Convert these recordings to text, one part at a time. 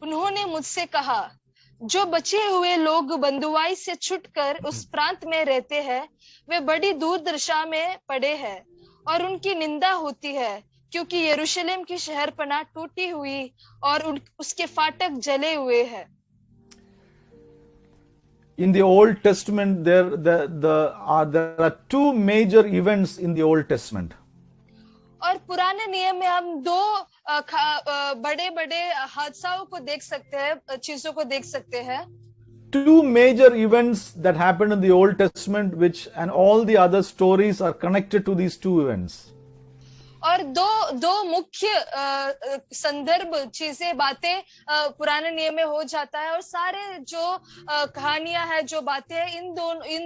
उन्होंने मुझसे कहा, जो बचे हुए लोग बंधुआई से छुटकर उस प्रांत में रहते हैं, वे बड़ी दुर्दशा में पड़े हैं और उनकी निंदा होती है, क्योंकि यरूशलेम की शहरपनाह टूटी हुई और उसके फाटक जले हुए हैं। In the Old Testament, there are two major events in the Old Testament. और पुराने नियम में हम दो बड़े बड़े हादसाओं को देख सकते हैं, चीजों को देख सकते हैं। Two major events that happened in the Old Testament, and all the other stories are connected to these two events. और दो मुख्य संदर्भ चीजें बातें पुराने नियम में हो जाता है, और सारे जो कहानियां हैं, जो बातें हैं, इन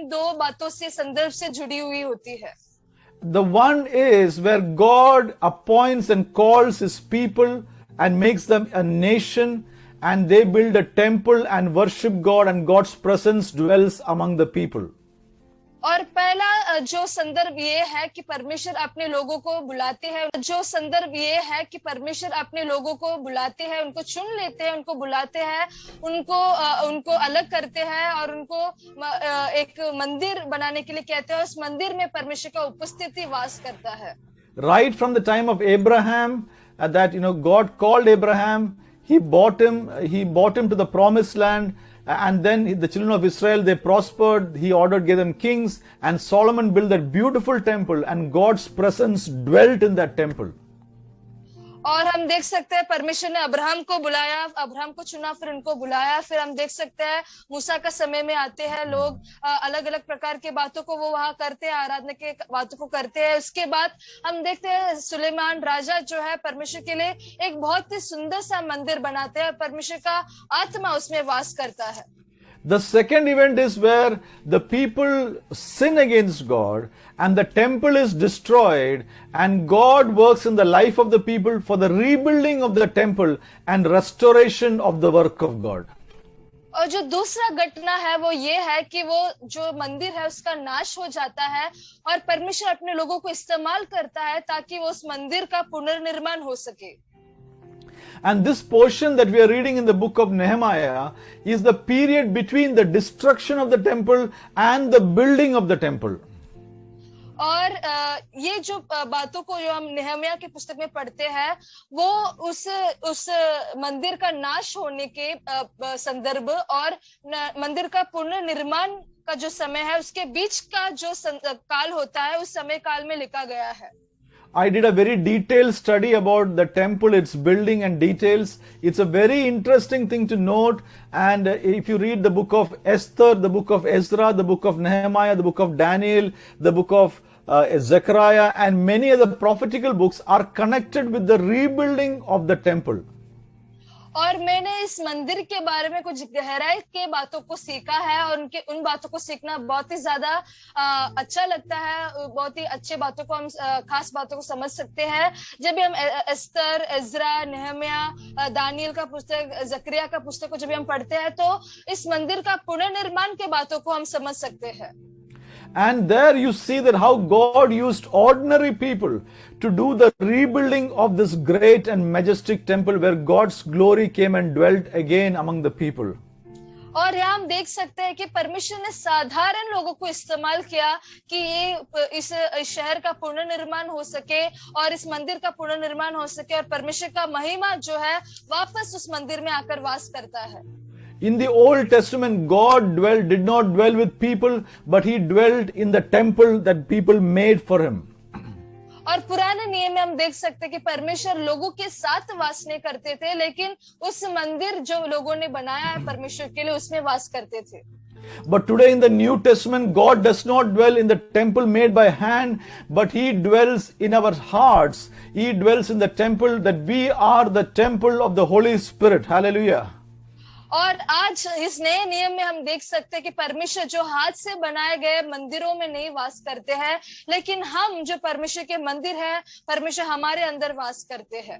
दो बातों से संदर्भ से जुड़ी हुई होती है। The one is where God appoints and calls his people and makes them a nation, and they build a temple and worship God, and God's presence dwells among the people. और पहला जो संदर्भ ये है कि परमेश्वर अपने लोगों को बुलाते हैं, उनको चुन लेते हैं, उनको बुलाते हैं, उनको अलग करते हैं और उनको एक मंदिर बनाने के लिए कहते हैं। उस मंदिर में परमेश्वर का उपस्थिति वास करता है। Right from the time of Abraham, God called Abraham, he brought him to the promised land. And then the children of Israel, they prospered. He gave them kings, and Solomon built that beautiful temple, and God's presence dwelt in that temple. और हम देख सकते हैं परमेश्वर ने Abraham को बुलाया, Abraham को चुना, फिर उनको बुलाया। फिर हम देख सकते हैं मूसा का समय में आते हैं लोग, अलग अलग प्रकार के बातों को वो वहां करते हैं, आराधना के बातों को करते हैं। उसके बाद हम देखते हैं सुलेमान राजा जो है परमेश्वर के लिए एक बहुत ही सुंदर सा मंदिर बनाते हैं, परमेश्वर का आत्मा उसमें वास करता है। The second event is where the people sin against God and the temple is destroyed, and God works in the life of the people for the rebuilding of the temple and restoration of the work of God. और जो दूसरा घटना है वो ये है कि वो जो मंदिर है उसका नाश हो जाता है और परमेश्वर अपने लोगों को इस्तेमाल करता है ताकि वो उस मंदिर का पुनर्निर्माण हो सके। And this portion that we are reading in the book of Nehemiah is the period between the destruction of the temple and the building of the temple. और ये जो बातों को जो हम नेहमिया की पुस्तक में पढ़ते हैं वो उस मंदिर का नाश होने के संदर्भ और मंदिर का पुनर्निर्माण का जो समय है उसके बीच का जो काल होता है उस समय काल में लिखा गया है। I did a very detailed study about the temple, its building and details. It's a very interesting thing to note. And if you read the book of Esther, the book of Ezra, the book of Nehemiah, the book of Daniel, the book of Zechariah, and many other prophetical books are connected with the rebuilding of the temple. और मैंने इस मंदिर के बारे में कुछ गहराई के बातों को सीखा है और उन बातों को सीखना बहुत ही ज्यादा अच्छा लगता है। बहुत ही अच्छे बातों को हम खास बातों को समझ सकते हैं जब भी हम एस्तर, एज्रा, नेहमिया, दानियल का पुस्तक, जकरिया का पुस्तक को जब भी हम पढ़ते हैं तो इस मंदिर का पुनर्निर्माण के बातों को हम समझ सकते हैं। And there you see that how God used ordinary people to do the rebuilding of this great and majestic temple where God's glory came and dwelt again among the people. और यहाँ हम देख सकते हैं कि परमेश्वर ने साधारण लोगों को इस्तेमाल किया कि ये इस शहर का पुनर्निर्माण हो सके और इस मंदिर का पुनर्निर्माण हो सके और परमेश्वर का महिमा जो है वापस उस मंदिर में आकर वास करता है। In the Old Testament, God did not dwell with people, but He dwelt in the temple that people made for Him. और पुराने नियम में हम देख सकते हैं कि परमेश्वर लोगों के साथ वास नहीं करते थे, लेकिन उस मंदिर जो लोगों ने बनाया है परमेश्वर के लिए उसमें वास करते थे। But today in the New Testament, God does not dwell in the temple made by hand, but He dwells in our hearts. He dwells in the temple that we are the temple of the Holy Spirit. Hallelujah. और आज इस नए नियम में हम देख सकते हैं कि परमेश्वर जो हाथ से बनाए गए मंदिरों में नहीं वास करते हैं, लेकिन हम जो परमेश्वर के मंदिर हैं, परमेश्वर हमारे अंदर वास करते हैं।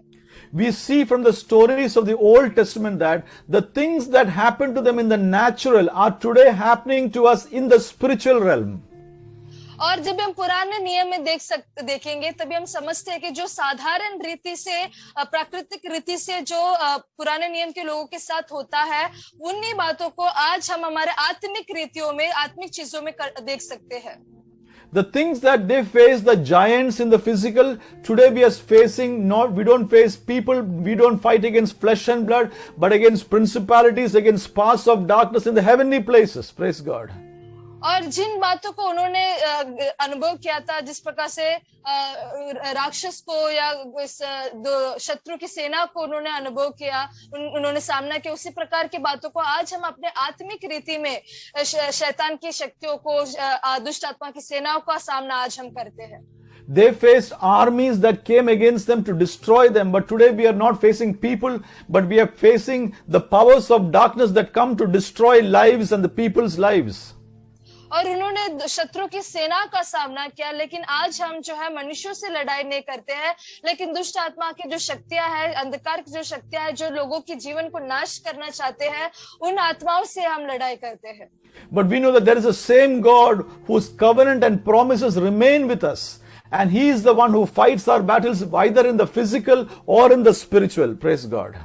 We see from the stories of the Old Testament that the things that happened to them in the natural are today happening to us in the spiritual realm. और जब हम पुराने नियम में देखेंगे तभी हम समझते हैं कि जो साधारण रीति से प्राकृतिक रीति से जो पुराने नियम के लोगों के साथ होता है, उन्हीं बातों को आज हम हमारे आत्मिक रीतियों में, आत्मिक चीजों में देख सकते हैं। The things that they face, the giants in the physical, today we are facing not, we don't face people, we don't fight against flesh and blood, but against principalities, against powers of darkness in the heavenly places. Praise God. और जिन बातों को उन्होंने अनुभव किया था, जिस प्रकार से राक्षस को या शत्रु की सेना को उन्होंने अनुभव किया, उन्होंने सामना किया, उसी प्रकार की बातों को आज हम अपने आत्मिक रीति में शैतान की शक्तियों को, दुष्ट आत्मा की सेनाओं का सामना आज हम करते हैं। They faced armies that came against them to destroy them, but today we are not facing people, but we are facing the powers of darkness that come to destroy lives and the people's lives. और उन्होंने शत्रु की सेना का सामना किया, लेकिन आज हम जो है मनुष्यों से लड़ाई नहीं करते हैं, लेकिन दुष्ट आत्मा की जो शक्तियां हैं, अंधकार की जो शक्तियां हैं, जो लोगों के जीवन को नाश करना चाहते हैं, उन आत्माओं से हम लड़ाई करते हैं। But we know that there is a same God whose covenant and promises remain with us, and He is the one who fights our battles either in the physical or in the spiritual. Praise God.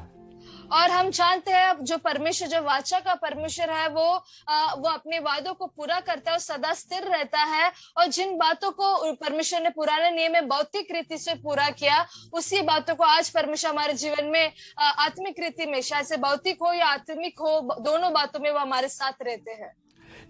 और हम जानते हैं जो परमेश्वर, जो वाचा का परमेश्वर है, वो अपने वादों को पूरा करता है और सदा स्थिर रहता है। और जिन बातों को परमेश्वर ने पुराने नियम में भौतिक रीति से पूरा किया, उसी बातों को आज परमेश्वर हमारे जीवन में आत्मिक रीति में, शायद से भौतिक हो या आत्मिक हो, दोनों बातों में वो हमारे साथ रहते हैं।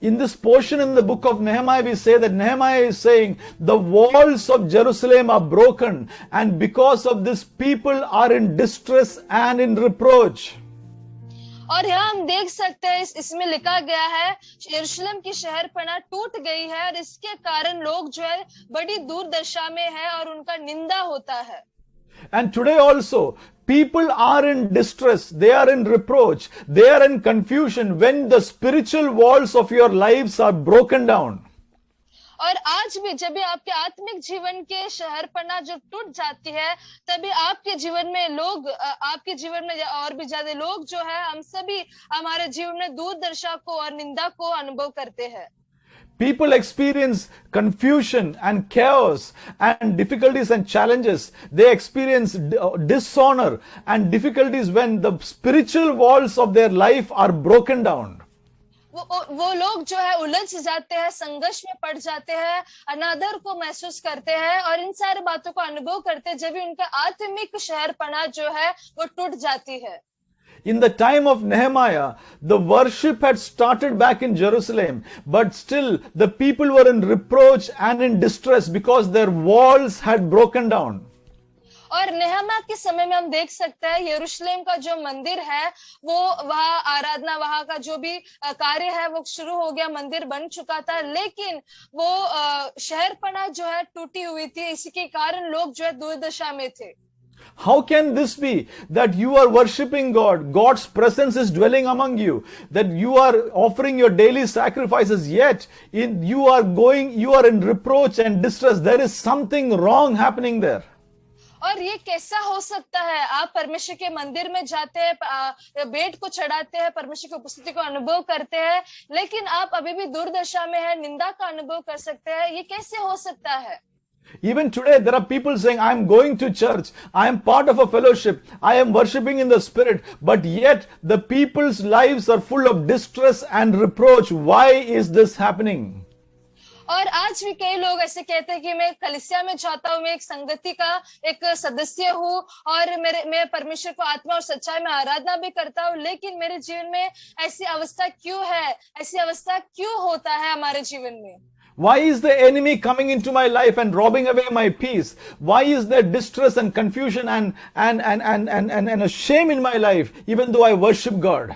In this portion in the book of Nehemiah, we say that Nehemiah is saying the walls of Jerusalem are broken, and because of this people are in distress and in reproach. और यहाँ हम देख सकते हैं, इसमें लिखा गया है यरूशलेम की शहरपनाह टूट गई है, और इसके कारण लोग जो है बड़ी दुर्दशा में है और उनका निंदा होता है। And today also, people are in distress, they are in reproach, they are in confusion when the spiritual walls of your lives are broken down. और आज भी जब भी आपके आत्मिक जीवन के शहरपनाह जो टूट जाती है, तभी आपके जीवन में लोग, आपके जीवन में और भी ज्यादा लोग जो है, हम सभी हमारे जीवन में दुर्दशा को और निंदा को अनुभव करते हैं। People experience confusion and chaos and difficulties and challenges. They experience dishonor and difficulties when the spiritual walls of their life are broken down. वो लोग जो है उलझ जाते हैं, संघर्ष में पड़ जाते हैं, अनादर को महसूस करते हैं और इन सारी बातों को अनुभव करते हैं, जब भी उनका आत्मिक शहरपनाह जो है वो टूट जाती है। In the time of Nehemiah, the worship had started back in Jerusalem, but still the people were in reproach and in distress because their walls had broken down. और नेहमा के समय में हम देख सकते हैं यरूशलेम का जो मंदिर है, वो वहाँ आराधना, वहाँ का जो भी कार्य है वो शुरू हो गया, मंदिर बन चुका था, लेकिन वो शहरपनाह जो है टूटी हुई थी, इसी के कारण लोग जो है दुर्दशा में थे। How can this be that you are worshipping God, God's presence is dwelling among you, that you are offering your daily sacrifices, yet you are in reproach and distress? There is something wrong happening there. और ये कैसा हो सकता है? आप परमेश्वर के मंदिर में जाते हैं, भेंट को चढ़ाते हैं, परमेश्वर की उपस्थिति को अनुभव करते हैं, लेकिन आप अभी भी दुर्दशा में है, निंदा का अनुभव कर सकते हैं। ये कैसे हो सकता है? Even today, there are people saying, I am going to church, I am part of a fellowship, I am worshipping in the spirit, but yet the people's lives are full of distress and reproach. Why is this happening? और आज भी कई लोग ऐसे कहते हैं कि मैं कलीसिया में जाता हूँ, मैं एक संगति का एक सदस्य हूँ और मैं परमेश्वर को आत्मा और सच्चाई में आराधना भी करता हूँ, लेकिन मेरे जीवन में ऐसी अवस्था क्यों है? ऐसी अवस्था क्यों होता है हमारे जीवन में? Why is the enemy coming into my life and robbing away my peace? Why is there distress and confusion and a shame in my life, even though I worship God?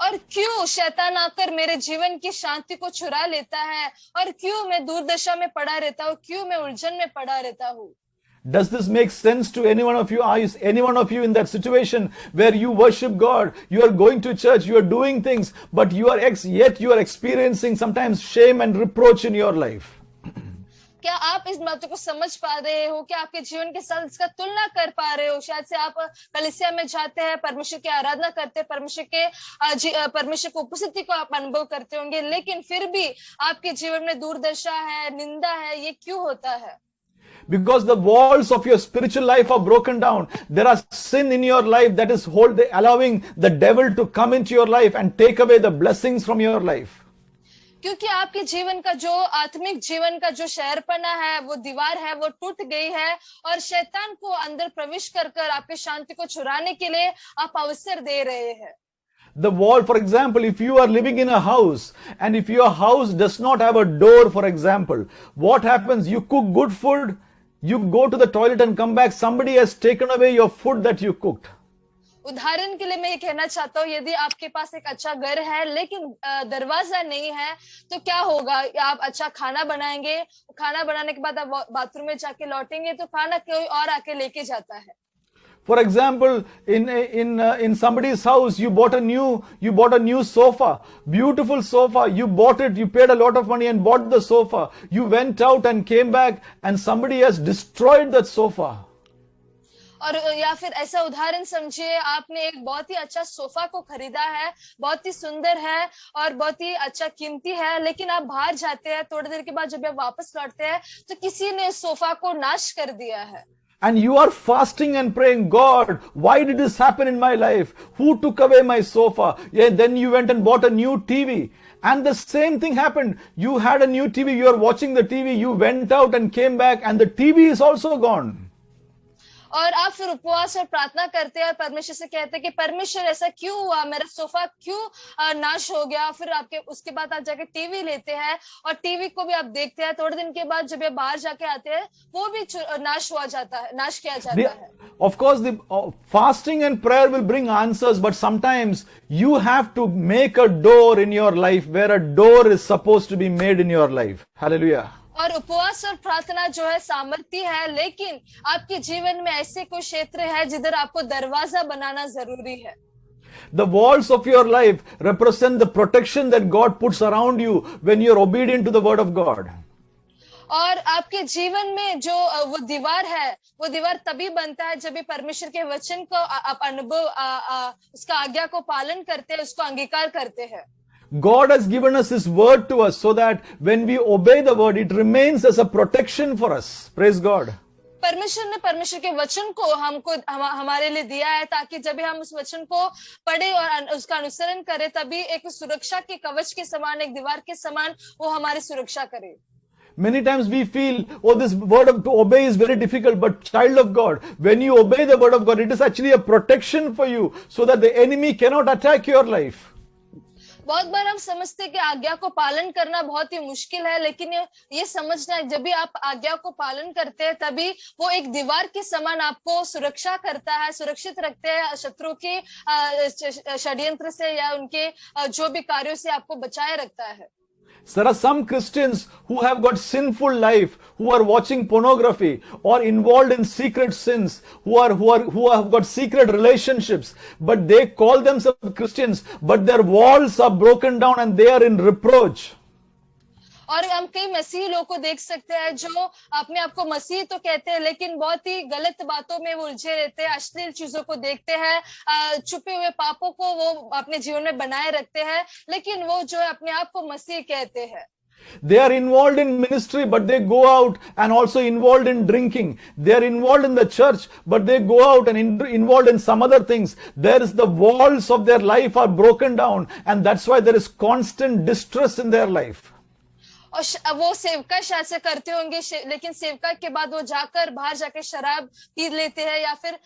और क्यों शैतान आकर मेरे जीवन की शांति को चुरा लेता है, और क्यों मैं दुर्दशा में पड़ा रहता हूँ, क्यों मैं उलझन में पड़ा रहता हूँ? Does this make sense to any one of you? Are any one of you in that situation where you worship God, you are going to church, you are doing things, but yet you are experiencing sometimes shame and reproach in your life? क्या आप इस बातों को समझ पा रहे हो? क्या आपके जीवन के साथ इसका तुलना कर पा रहे हो? शायद से आप कलीसिया में जाते हैं, परमेश्वर की आराधना करते हैं, परमेश्वर की उपस्थिति को आप अनुभव करते होंगे, लेकिन फिर भी आपके जीवन में दुर्दशा है, निंदा है। ये क्यों होता है? Because the walls of your spiritual life are broken down. There are sin in your life that is allowing the devil to come into your life and take away the blessings from your life. क्योंकि आपके जीवन का जो आत्मिक जीवन का जो शहरपना है, वो दीवार है, वो टूट गई है और शैतान को अंदर प्रवेश कर कर आपकी शांति को चुराने के लिए आप अवसर दे रहे हैं। The wall, for example, if you are living in a house and if your house does not have a door, for example, what happens? You cook good food, you go to the toilet and come back, somebody has taken away your food that you cooked. उदाहरण के लिए मैं ये कहना चाहता हूँ, यदि आपके पास एक अच्छा घर है लेकिन दरवाजा नहीं है, तो क्या होगा? आप अच्छा खाना बनाएंगे, खाना बनाने के बाद आप बाथरूम में जाके लौटेंगे तो खाना कोई और आके लेके जाता है। For example, in somebody's house, you bought a new sofa, beautiful sofa. You bought it, you paid a lot of money and bought the sofa. You went out and came back, and somebody has destroyed that sofa. और या फिर ऐसा उदाहरण समझिए, आपने एक बहुत ही अच्छा सोफा को खरीदा है, बहुत ही सुंदर है और बहुत ही अच्छा कीमती है, लेकिन आप बाहर जाते हैं, थोड़ी देर के बाद जब आप वापस लौटते हैं तो किसी ने सोफा को नाश कर दिया है। And you are fasting and praying, God, why did this happen in my life? Who took away my sofa? Yeah, then you went and bought a new TV. And the same thing happened. You had a new TV, you are watching the TV, you went out and came back and the TV is also gone. और आप फिर उपवास और प्रार्थना करते हैं और परमेश्वर से कहते हैं कि परमेश्वर ऐसा क्यों हुआ, मेरा सोफा क्यों नाश हो गया। फिर आपके उसके बाद आप जाके टीवी लेते हैं और टीवी को भी आप देखते हैं, थोड़े दिन के बाद जब ये बाहर जाके आते हैं वो भी नाश किया जाता है। Of course, the fasting and prayer will bring answers, but sometimes you have to make a door in your life where a door is supposed to be made in your life. Hallelujah. और उपवास और प्रार्थना जो है सामर्थ्य है, लेकिन आपके जीवन में ऐसे कोई क्षेत्र है जिधर आपको दरवाजा बनाना जरूरी है। The walls of your life represent the protection that God puts around you when you are obedient to the word of God. और आपके जीवन में जो वो दीवार है, वो दीवार तभी बनता है जब परमेश्वर के वचन को आप उसका आज्ञा को पालन करते हैं, उसको अंगीकार करते हैं। God has given us His word to us so that when we obey the word, it remains as a protection for us. Praise God. परमेश्वर ने परमेश्वर के वचन को हमारे लिए दिया है ताकि जब हम उस वचन को पढ़े और उसका अनुसरण करें, तभी एक सुरक्षा के कवच के समान, एक दीवार के समान वो हमारी सुरक्षा करे। Many times we feel, oh, this word to obey is very difficult, but child of God, when you obey the word of God, it is actually a protection for you so that the enemy cannot attack your life. बहुत बार हम समझते हैं कि आज्ञा को पालन करना बहुत ही मुश्किल है, लेकिन ये समझना है जब भी आप आज्ञा को पालन करते हैं तभी वो एक दीवार के समान आपको सुरक्षा करता है, सुरक्षित रखते हैं शत्रु के षड्यंत्र से या उनके जो भी कार्यों से आपको बचाए रखता है। There are some Christians who have got sinful life, who are watching pornography or involved in secret sins, who have got secret relationships, but they call themselves Christians, but their walls are broken down and they are in reproach. और हम कई मसीही लोगों को देख सकते हैं जो अपने आप को मसीह तो कहते हैं, लेकिन बहुत ही गलत बातों में वो उलझे रहते हैं, अश्लील चीजों को देखते हैं, छुपे हुए पापों को वो अपने जीवन में बनाए रखते हैं, लेकिन वो जो है अपने आप को मसीह कहते हैं। They are involved in ministry, but they go out and also involved in drinking. They are involved in the church, but they go out and involved in some other things. There is the walls of their life are broken down, and that's why there is constant distress in their life. और वो सेवका शायद से करते होंगे, लेकिन सेवका के बाद वो जाकर बाहर जाकर शराब पी लेते हैं या फिर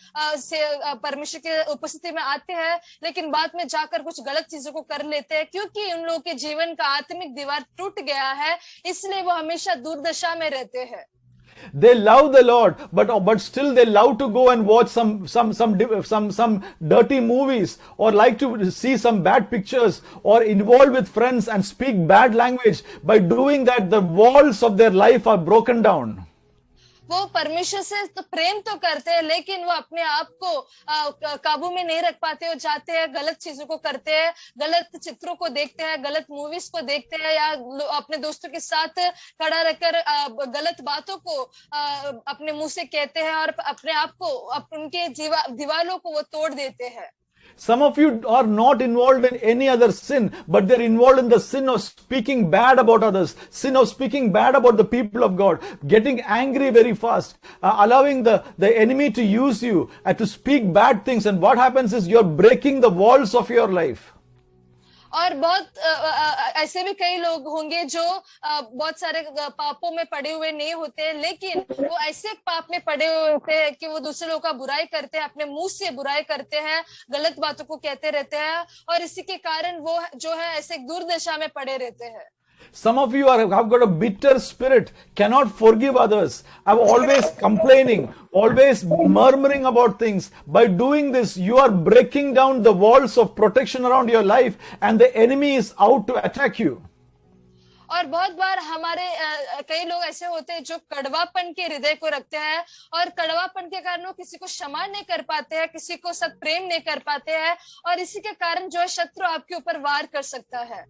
परमेश्वर के उपस्थिति में आते हैं, लेकिन बाद में जाकर कुछ गलत चीजों को कर लेते हैं, क्योंकि उन लोगों के जीवन का आत्मिक दीवार टूट गया है, इसलिए वो हमेशा दुर्दशा में रहते हैं। They love the Lord, but still they love to go and watch some dirty movies, or like to see some bad pictures, or involved with friends and speak bad language. By doing that, the walls of their life are broken down. वो परमेश्वर से तो प्रेम तो करते हैं, लेकिन वो अपने आप को काबू में नहीं रख पाते, वो जाते हैं गलत चीजों को करते हैं, गलत चित्रों को देखते हैं, गलत मूवीज को देखते हैं, या अपने दोस्तों के साथ खड़ा रहकर गलत बातों को अपने मुंह से कहते हैं, और अपने आप को उनके दीवारों को वो तोड़ देते हैं। Some of you are not involved in any other sin, but they're involved in the sin of speaking bad about others, sin of speaking bad about the people of God, getting angry very fast, allowing the enemy to use you and to speak bad things. And what happens is you're breaking the walls of your life. और बहुत ऐसे भी कई लोग होंगे जो बहुत सारे पापों में पड़े हुए नहीं होते, लेकिन वो ऐसे पाप में पड़े हुए होते हैं कि वो दूसरे लोगों का बुराई करते हैं, अपने मुंह से बुराई करते हैं, गलत बातों को कहते रहते हैं, और इसी के कारण वो जो है ऐसे दुर्दशा में पड़े रहते हैं। Some of you have got a bitter spirit, cannot forgive others, are always complaining, always murmuring about things. By doing this, you are breaking down the walls of protection around your life, and the enemy is out to attack you. और बहुत बार हमारे कई लोग ऐसे होते हैं जो कड़वापन के हृदय को रखते हैं, और कड़वापन के कारण वो किसी को क्षमा नहीं कर पाते हैं, किसी को सत प्रेम नहीं कर पाते हैं, और इसी के कारण जो है शत्रु आपके ऊपर वार कर सकता है।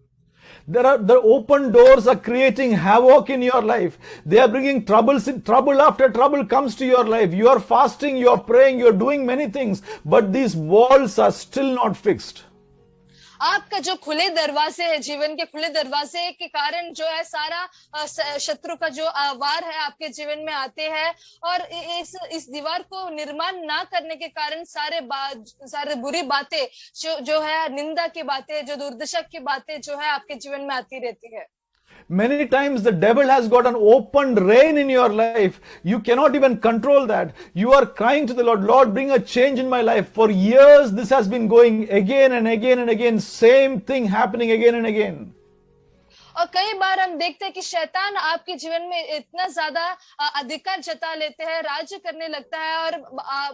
The open doors are creating havoc in your life. They are bringing trouble after trouble comes to your life. You are fasting, you are praying, you are doing many things, but these walls are still not fixed. आपका जो खुले दरवाजे है, जीवन के खुले दरवाजे के कारण जो है सारा शत्रु का जो वार है आपके जीवन में आते हैं, और इस दीवार को निर्माण ना करने के कारण सारे बुरी बातें जो है, निंदा की बातें, जो दुर्दशा की बातें जो है आपके जीवन में आती रहती है। Many times the devil has got an open reign in your life. You cannot even control that. You are crying to the Lord, Lord, bring a change in my life. For years this has been going again and again and again, same thing happening again and again. और कई बार हम देखते हैं कि शैतान आपके जीवन में इतना ज्यादा अधिकार जता लेते हैं, राज्य करने लगता है, और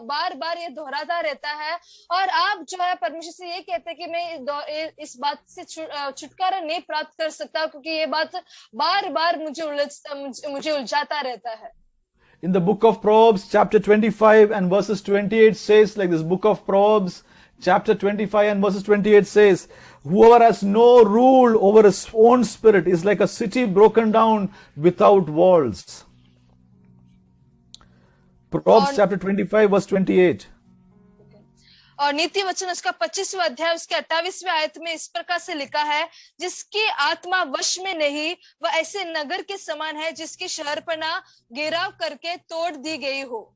बार बार ये दोहराता रहता है, और आप जो है परमेश्वर से ये कहते हैं कि मैं इस बात से छुटकारा नहीं प्राप्त कर सकता, क्योंकि ये बात बार बार मुझे उलझाता रहता है। In the book of Proverbs, chapter 25 and verses 28 says like this. Book of Proverbs, chapter 25 and verses 28 says, whoever has no rule over his own spirit is like a city broken down without walls. Proverbs chapter 25 verse 28. और नीति वचन उसका 25वां अध्याय उसके 28वें आयत में इस प्रकार से लिखा है, जिसकी आत्मा वश में नहीं वह ऐसे नगर के समान है जिसकी शहरपनाह घेराव करके तोड़ दी गई हो।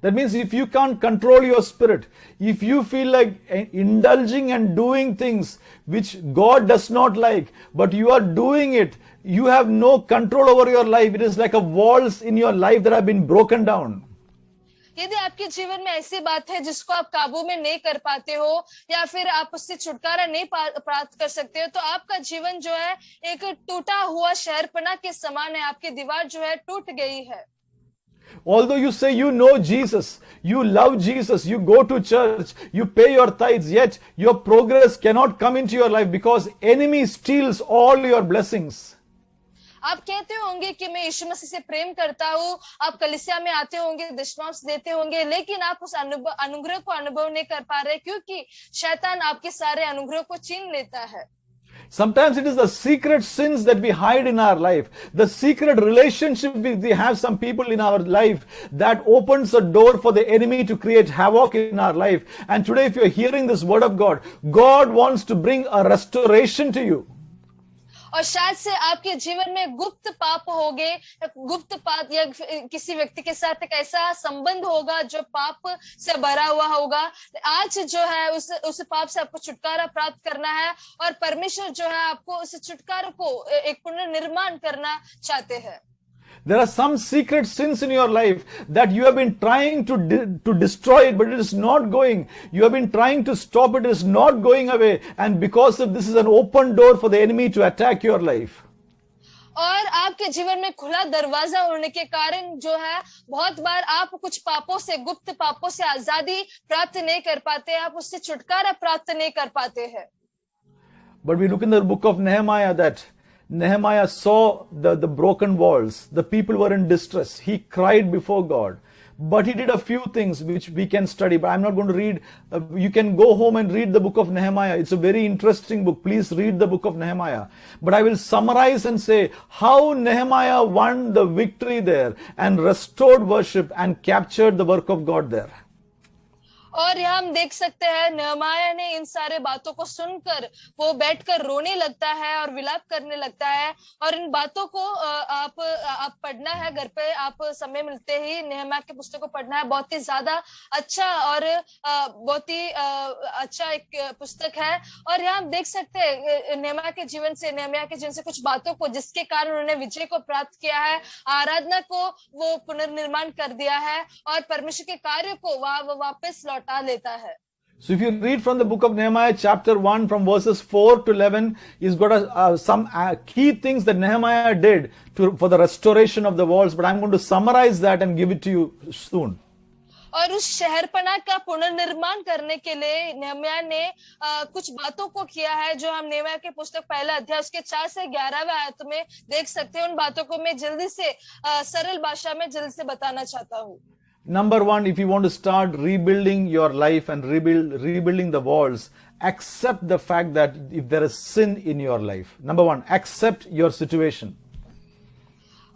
That means if you can't control your spirit, if you feel like indulging and doing things which God does not like, but you are doing it, you have no control over your life. It is like a walls in your life that have been broken down. यदि आपके जीवन में ऐसी बात है जिसको आप काबू में नहीं कर पाते हो, या फिर आप उससे छुटकारा नहीं प्राप्त कर सकते हो, तो आपका जीवन जो है एक टूटा हुआ शहरपनाह के समान है, आपकी दीवार जो है टूट गई है। Although you say you know Jesus, you love Jesus, you go to church, you pay your tithes, yet your progress cannot come into your life because enemy steals all your blessings. आप कहते होंगे कि मैं यीशु मसीह से प्रेम करता हूँ, आप कलीसिया में आते होंगे, दशमांश देते होंगे, लेकिन आप उस अनुग्रह को अनुभव नहीं कर पा रहे, क्योंकि शैतान आपके सारे अनुग्रह को छीन लेता है। Sometimes it is the secret sins that we hide in our life, the secret relationship we have some people in our life that opens a door for the enemy to create havoc in our life. And today if you're hearing this word of God, God wants to bring a restoration to you. और शायद से आपके जीवन में गुप्त पाप होंगे, गुप्त पाप, या किसी व्यक्ति के साथ एक ऐसा संबंध होगा जो पाप से भरा हुआ होगा। आज जो है उस पाप से आपको छुटकारा प्राप्त करना है, और परमेश्वर जो है आपको उस छुटकारा को एक पुनर्निर्माण करना चाहते हैं। There are some secret sins in your life that you have been trying to destroy it, but it is not going. You have been trying to stop it, it is not going away. And because of this is an open door for the enemy to attack your life. और आपके जीवन में खुला दरवाजा होने के कारण जो है बहुत बार आप कुछ पापों से, गुप्त पापों से आजादी प्राप्त नहीं कर पाते, आप उससे छुटकारा प्राप्त नहीं कर पाते हैं। But we look in the book of Nehemiah that Nehemiah saw the broken walls. The people were in distress. He cried before God. But he did a few things which we can study, but I'm not going to read. You can go home and read the book of Nehemiah. It's a very interesting book. Please read the book of Nehemiah. But I will summarize and say how Nehemiah won the victory there and restored worship and captured the work of God there. और यहाँ हम देख सकते हैं नहमाया ने इन सारे बातों को सुनकर वो बैठकर रोने लगता है और विलाप करने लगता है। और इन बातों को आप पढ़ना है घर पे, आप समय मिलते ही नहमाया की पुस्तक को पढ़ना है। बहुत ही ज्यादा अच्छा और बहुत ही अच्छा एक पुस्तक है। और यहाँ हम देख सकते हैं नहमाया के जीवन से कुछ बातों को जिसके कारण उन्होंने विजय को प्राप्त किया है, आराधना को वो पुनर्निर्माण कर दिया है और परमेश्वर के कार्य को वापस लौटा लेता है। So if you read from the book of Nehemiah chapter 1 from verses 4 to 11, he's got some key things that Nehemiah did for the restoration of the walls, but I'm going to summarize that and give it to you soon. और उस शहरपना का पुनर्निर्माण करने के लिए नहम्याह ने कुछ बातों को किया है जो हम नहम्याह के पुस्तक पहला अध्याय उसके 4 से 11वें आयत में देख सकते हैं। उन बातों को मैं जल्दी से सरल भाषा में जल्दी से बताना चाहता हूँ। Number one, if you want to start rebuilding your life and rebuilding the walls, accept the fact that if there is sin in your life. Number one, accept your situation.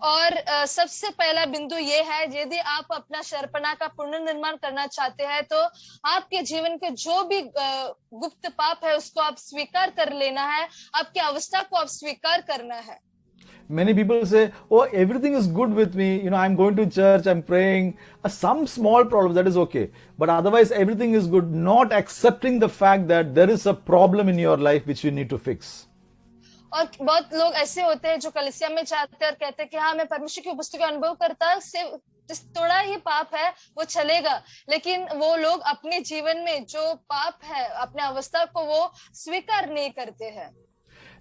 और सबसे पहला बिंदु ये है, यदि आप अपना शहरपना का पुनर्निर्माण करना चाहते हैं तो आपके जीवन के जो भी गुप्त पाप है उसको आप स्वीकार कर लेना है, आपकी अवस्था को आप स्वीकार करना है। Many people say, oh, everything is good with me. I'm going to church, I'm praying. Some small problems, that is okay. But otherwise, everything is good. Not accepting the fact that there is a problem in your life which you need to fix. और बहुत लोग ऐसे होते हैं जो कलीसिया में जाते हैं और कहते हैं कि हाँ मैं परमेश्वर की उपस्थिति का अनुभव करता, सिर्फ थोड़ा ही पाप है वो चलेगा, लेकिन वो लोग अपने जीवन में जो पाप है अपने अवस्था को वो स्वीकार नहीं करते हैं।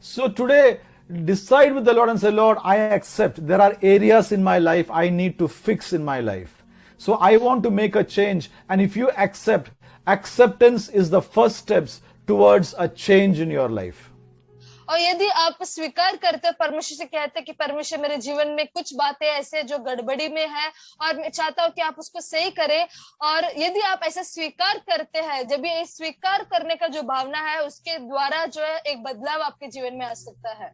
So today, decide with the Lord and say, Lord, I accept there are areas in my life I need to fix in my life. So I want to make a change. And if you accept, acceptance is the first steps towards a change in your life. और यदि आप स्वीकार करते हैं, परमेश्वर से कहते हैं कि परमेश्वर मेरे जीवन में कुछ बातें ऐसे जो गड़बड़ी में है और मैं चाहता हूं कि आप उसको सही करें, और यदि आप ऐसा स्वीकार करते हैं, जब ये स्वीकार करने का जो भावना है उसके द्वारा जो है एक बदलाव आपके जीवन में आ सकता है।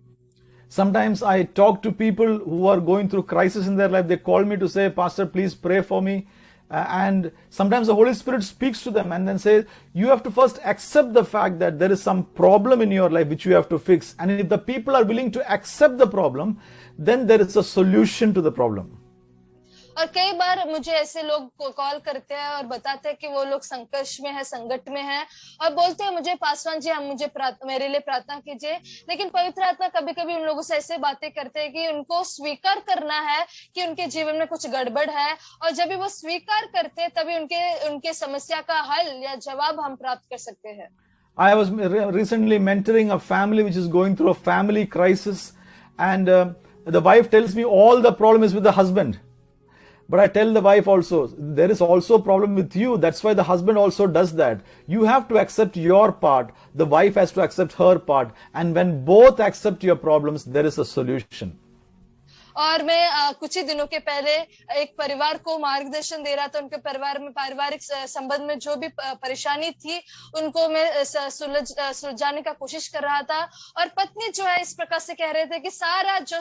Sometimes I talk to people who are going through crisis in their life. They call me to say, Pastor, please pray for me. And sometimes the Holy Spirit speaks to them and then says, you have to first accept the fact that there is some problem in your life which you have to fix. And if the people are willing to accept the problem, then there is a solution to the problem. और कई बार मुझे ऐसे लोग call करते हैं और बताते हैं कि वो लोग संकट में है, संकट में है, और बोलते हैं मुझे पासवान जी हम मेरे लिए प्रार्थना कीजिए। लेकिन पवित्र आत्मा कभी कभी उन लोगों से ऐसे बातें करते हैं कि उनको स्वीकार करना है कि उनके जीवन में कुछ गड़बड़ है, और जब भी वो स्वीकार करते हैं तभी उनके समस्या का हल या जवाब हम प्राप्त कर सकते हैं। I was recently mentoring a family which is going through a family crisis, and the wife tells me all the problem is with the husband. But I tell the wife also, there is also a problem with you. That's why the husband also does that. You have to accept your part. The wife has to accept her part. And when both accept your problems, there is a solution. और मैं कुछ ही दिनों के पहले एक परिवार को मार्गदर्शन दे रहा था। उनके परिवार में पारिवारिक संबंध में जो भी परेशानी थी उनको मैं सुलझाने का कोशिश कर रहा था, और पत्नी जो है इस प्रकार से कह रहे थे कि सारा जो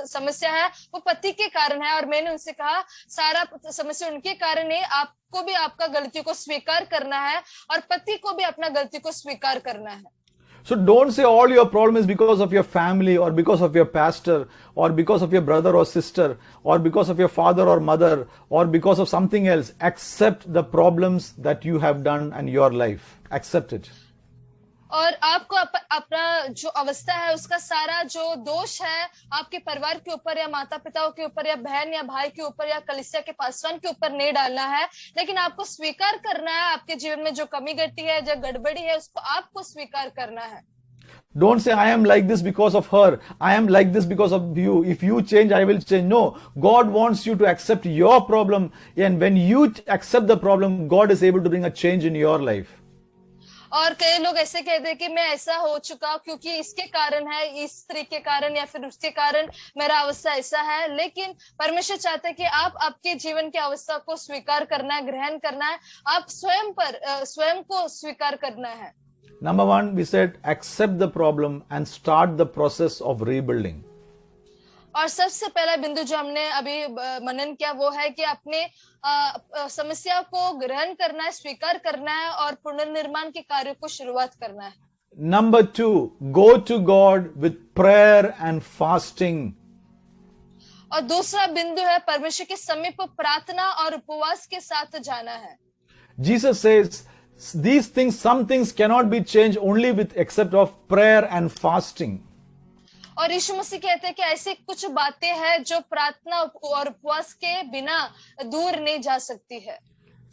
समस्या है वो पति के कारण है, और मैंने उनसे कहा सारा समस्या उनके कारण है, आपको भी आपका गलती को स्वीकार करना है और पति को भी अपना गलती को स्वीकार करना है। So don't say all your problem is because of your family or because of your pastor or because of your brother or sister or because of your father or mother or because of something else. Accept the problems that you have done in your life. Accept it. और आपको अपना जो अवस्था है उसका सारा जो दोष है आपके परिवार के ऊपर या माता पिताओं के ऊपर या बहन या भाई के ऊपर या कलीसिया के पासवान के ऊपर नहीं डालना है, लेकिन आपको स्वीकार करना है आपके जीवन में जो कमी घटी है, जो गड़बड़ी है, उसको आपको स्वीकार करना है। Don't say, I am like this because of her. I am like this because of you. If you change, I will change. No, God wants you to accept your problem. And when you accept the problem, God is able to bring a change in your life. और कई लोग ऐसे कहते हैं कि मैं ऐसा हो चुका क्योंकि इसके कारण है, इस स्त्री के कारण या फिर उसके कारण मेरा अवस्था ऐसा है। लेकिन परमेश्वर चाहते हैं कि आप आपके जीवन की अवस्था को स्वीकार करना है, ग्रहण करना है, आप स्वयं को स्वीकार करना है। Number one, we said accept the problem and start the process of rebuilding. और सबसे पहला बिंदु जो हमने अभी मनन किया वो है कि अपने समस्या को ग्रहण करना है, स्वीकार करना है और पुनर्निर्माण के कार्य को शुरुआत करना है। Number two, go to God with prayer and fasting. और दूसरा बिंदु है परमेश्वर के समीप प्रार्थना और उपवास के साथ जाना है। Jesus says these things, some things cannot be changed only with except of prayer and fasting. और यीशु मसीह कहते हैं कि ऐसी कुछ बातें हैं जो प्रार्थना और उपवास के बिना दूर नहीं जा सकती है।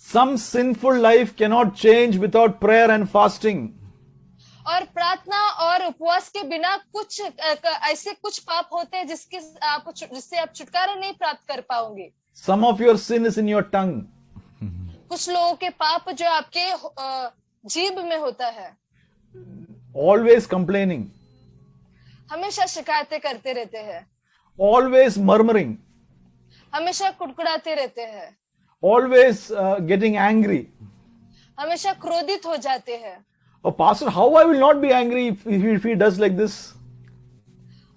Some sinful life cannot change without prayer and fasting. और प्रार्थना और उपवास के बिना कुछ ऐसे कुछ पाप होते हैं जिससे आप छुटकारा नहीं प्राप्त कर पाओगे। Some of your sin is in your tongue. कुछ लोगों के पाप जो आपके जीभ में होता है। Always complaining. हमेशा शिकायतें करते रहते हैं। Always murmuring. हमेशा कुड़कुड़ाते रहते हैं। Always getting angry. हमेशा क्रोधित हो जाते हैं। Oh, pastor, how I will not be angry if he does like this?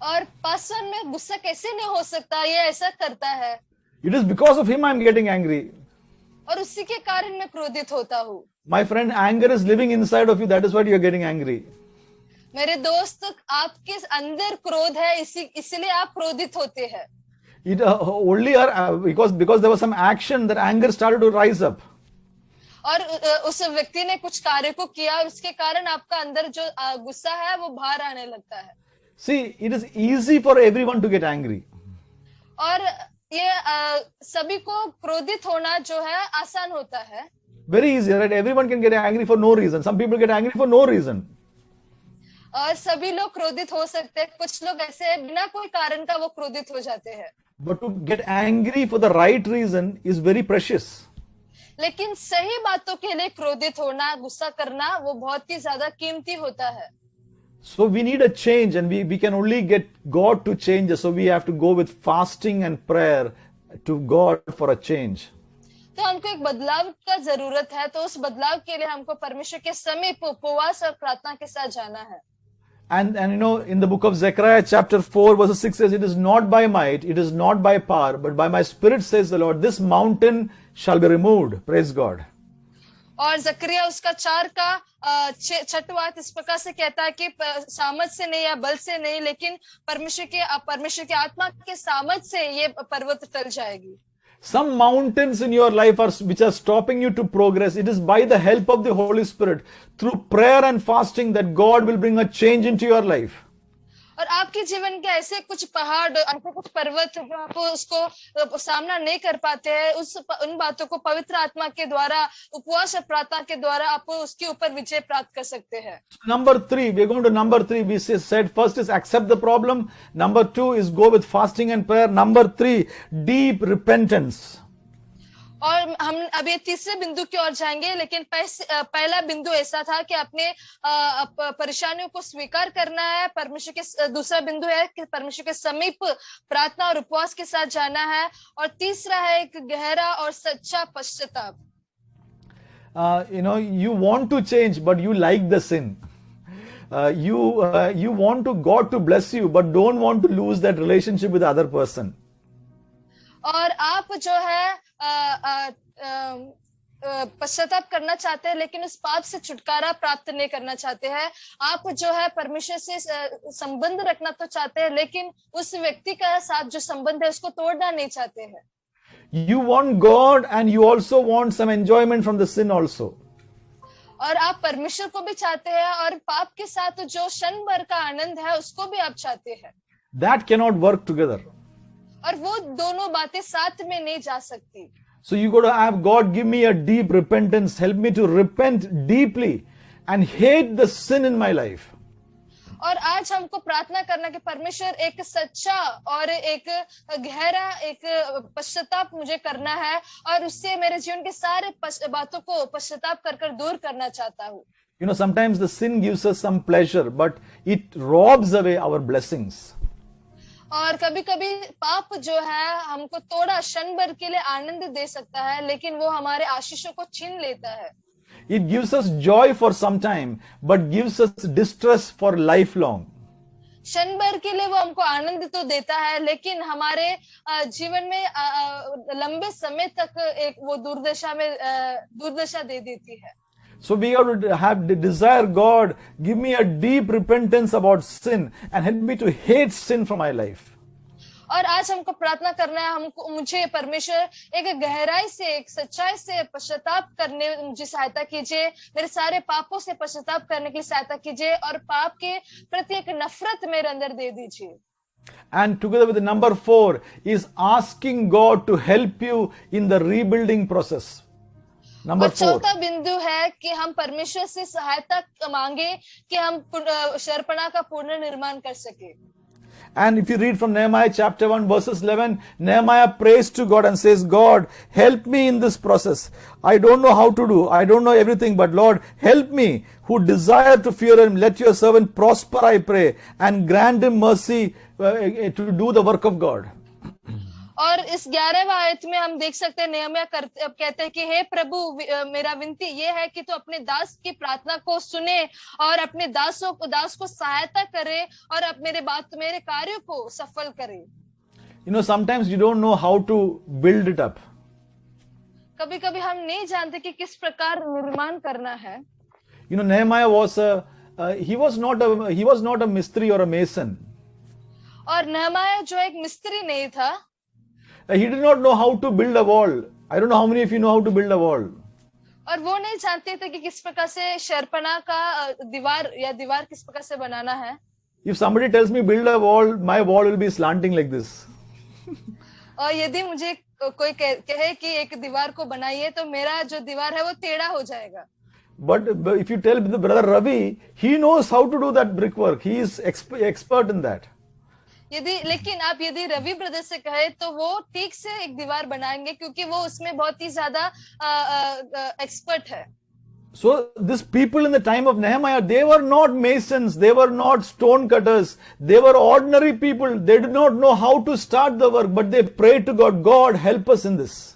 और पास्टर में गुस्सा कैसे नहीं हो सकता, ये ऐसा करता है। It is because of him I am getting angry. और उसी के कारण मैं क्रोधित होता हूँ। My friend, anger is living inside of you. That is why you are getting angry. मेरे दोस्त, आपके अंदर क्रोध है, इसीलिए आप क्रोधित होते हैं। It only because there was some action that anger started to rise up. और उस व्यक्ति ने कुछ कार्य को किया और उसके कारण आपका अंदर जो गुस्सा है वो बाहर आने लगता है। See, it is easy for everyone to get angry. और ये सभी को क्रोधित होना जो है आसान होता है। Very easy, right? Everyone can get angry for no reason. Some people get angry for no reason. और सभी लोग क्रोधित हो सकते हैं। कुछ लोग ऐसे हैं बिना कोई कारण का वो क्रोधित हो जाते हैं। But to get angry for the right reason is very precious. लेकिन सही बातों के लिए क्रोधित होना, गुस्सा करना वो बहुत ही ज्यादा कीमती होता है। So we need a change and we can only get God to change us. So we have to go with fasting and prayer to God for a change. तो हमको एक बदलाव का जरूरत है, तो उस बदलाव के लिए हमको परमेश्वर के समीप उपवास और प्रार्थना के साथ जाना है। And you know, in the book of Zechariah chapter 4 verse 6 says, it is not by might, it is not by power, but by my spirit says the Lord, this mountain shall be removed. Praise God. और जकरिया उसका 4 का छठवां इस प्रकार से कहता है कि सामर्थ से नहीं या बल से नहीं, लेकिन परमेश्वर के आत्मा के सामर्थ से ये पर्वत टल जाएगी। Some mountains in your life which are stopping you to progress. It is by the help of the Holy Spirit, through prayer and fasting, that God will bring a change into your life. और आपके जीवन के ऐसे कुछ पहाड़, ऐसे कुछ पर्वत जो आप उसको सामना नहीं कर पाते हैं, उन बातों को पवित्र आत्मा के द्वारा, उपवास और प्रार्थना के द्वारा आप उसके ऊपर विजय प्राप्त कर सकते हैं। Number 3, we are going to number 3. We said first is accept the problem. Number 2 is go with fasting and prayer. Number 3, deep repentance. और हम अभी तीसरे बिंदु की ओर जाएंगे, लेकिन पहला बिंदु ऐसा था कि अपने परेशानियों को स्वीकार करना है। परमेश्वर के दूसरा बिंदु है कि परमेश्वर के समीप प्रार्थना और उपवास के साथ जाना है। और तीसरा है एक गहरा और सच्चा पश्चाताप। You know, you want to change, but you like the sin. You want God to bless you, but don't want to lose that relationship with the other person. और आप जो है पश्चाताप करना चाहते हैं, लेकिन उस पाप से छुटकारा प्राप्त नहीं करना चाहते हैं। आप जो है परमेश्वर से संबंध रखना तो चाहते हैं, लेकिन उस व्यक्ति का साथ जो संबंध है उसको तोड़ना नहीं चाहते हैं। You want God and you also want some enjoyment from the sin also. और आप परमेश्वर को भी चाहते हैं और पाप के साथ जो क्षण भर का आनंद है उसको भी आप चाहते हैं। That cannot work together. और वो दोनों बातें साथ में नहीं जा सकती। So you got to have God give me a deep repentance, help me to repent deeply and hate the sin in my life. और आज हमको प्रार्थना करना कि परमेश्वर एक सच्चा और एक गहरा एक पश्चाताप मुझे करना है और उससे मेरे जीवन के सारे बातों को पश्चाताप कर दूर करना चाहता हूँ। You know, sometimes the sin gives us some pleasure, but it robs away our blessings. और कभी कभी पाप जो है हमको थोड़ा क्षण भर के लिए आनंद दे सकता है, लेकिन वो हमारे आशीषों को छीन लेता है. It gives us joy for some time, but gives us distress for lifelong. क्षण भर के लिए वो हमको आनंद तो देता है, लेकिन हमारे जीवन में लंबे समय तक एक वो दुर्दशा दे देती है. So we have to have the desire, God, give me a deep repentance about sin and help me to hate sin from my life. और आज हमको प्रार्थना करना है, मुझे परमेश्वर एक गहराई से, एक सच्चाई से पश्चाताप करने मुझे सहायता कीजिए, मेरे सारे पापों से पश्चाताप करने के लिए सहायता कीजिए, और पाप के प्रति एक नफरत मेरे अंदर दे दीजिए. And together with the number 4 is asking God to help you in the rebuilding process. Number 4. चौथा बिंदु है कि हम परमेश्वर से सहायता मांगे कि हम शर्पणा का पुनर्निर्माण कर सके. And if you read from Nehemiah chapter 1 verses 11, Nehemiah prays to God and says, God, help me in this process. I don't know how to do. I don't know everything, but Lord, help me who desire to fear Him. Let your servant prosper, I pray, and grant him mercy to do the work of God. और इस 11वें आयत में हम देख सकते हैं Nehemiah कहते हैं कि हे प्रभु, मेरा विनती ये है कि तू अपने दास की प्रार्थना को सुने और अपने दास को सहायता करे और मेरे कार्यों को सफल करे. You know, sometimes you don't know how to build it up. कभी कभी हम नहीं जानते कि किस प्रकार निर्माण करना है. You know, Nehemiah he was not a mistri or a mason. और नेहमिया जो एक मिस्त्री नहीं था. He did not know how to build a wall. I don't know how many of you know how to build a wall. और वो नहीं जानते थे कि किस प्रकार से शर्पणा का दीवार किस प्रकार से बनाना है. If somebody tells me build a wall, my wall will be slanting like this. और यदि मुझे कोई कहे कि एक दीवार को बनाइए, तो मेरा जो दीवार है वो टेढ़ा हो जाएगा. But if you tell the brother Ravi, he knows how to do that brickwork. He is expert in that. लेकिन आप यदि रवि ब्रदर से कहे तो वो ठीक से एक दीवार बनाएंगे, क्योंकि वो उसमें बहुत ही ज्यादा एक्सपर्ट है. So these people in the time of Nehemiah, they were not masons, they were not stone cutters, they were ordinary people. They did not know how to start the work, but they prayed to God, God help us in this.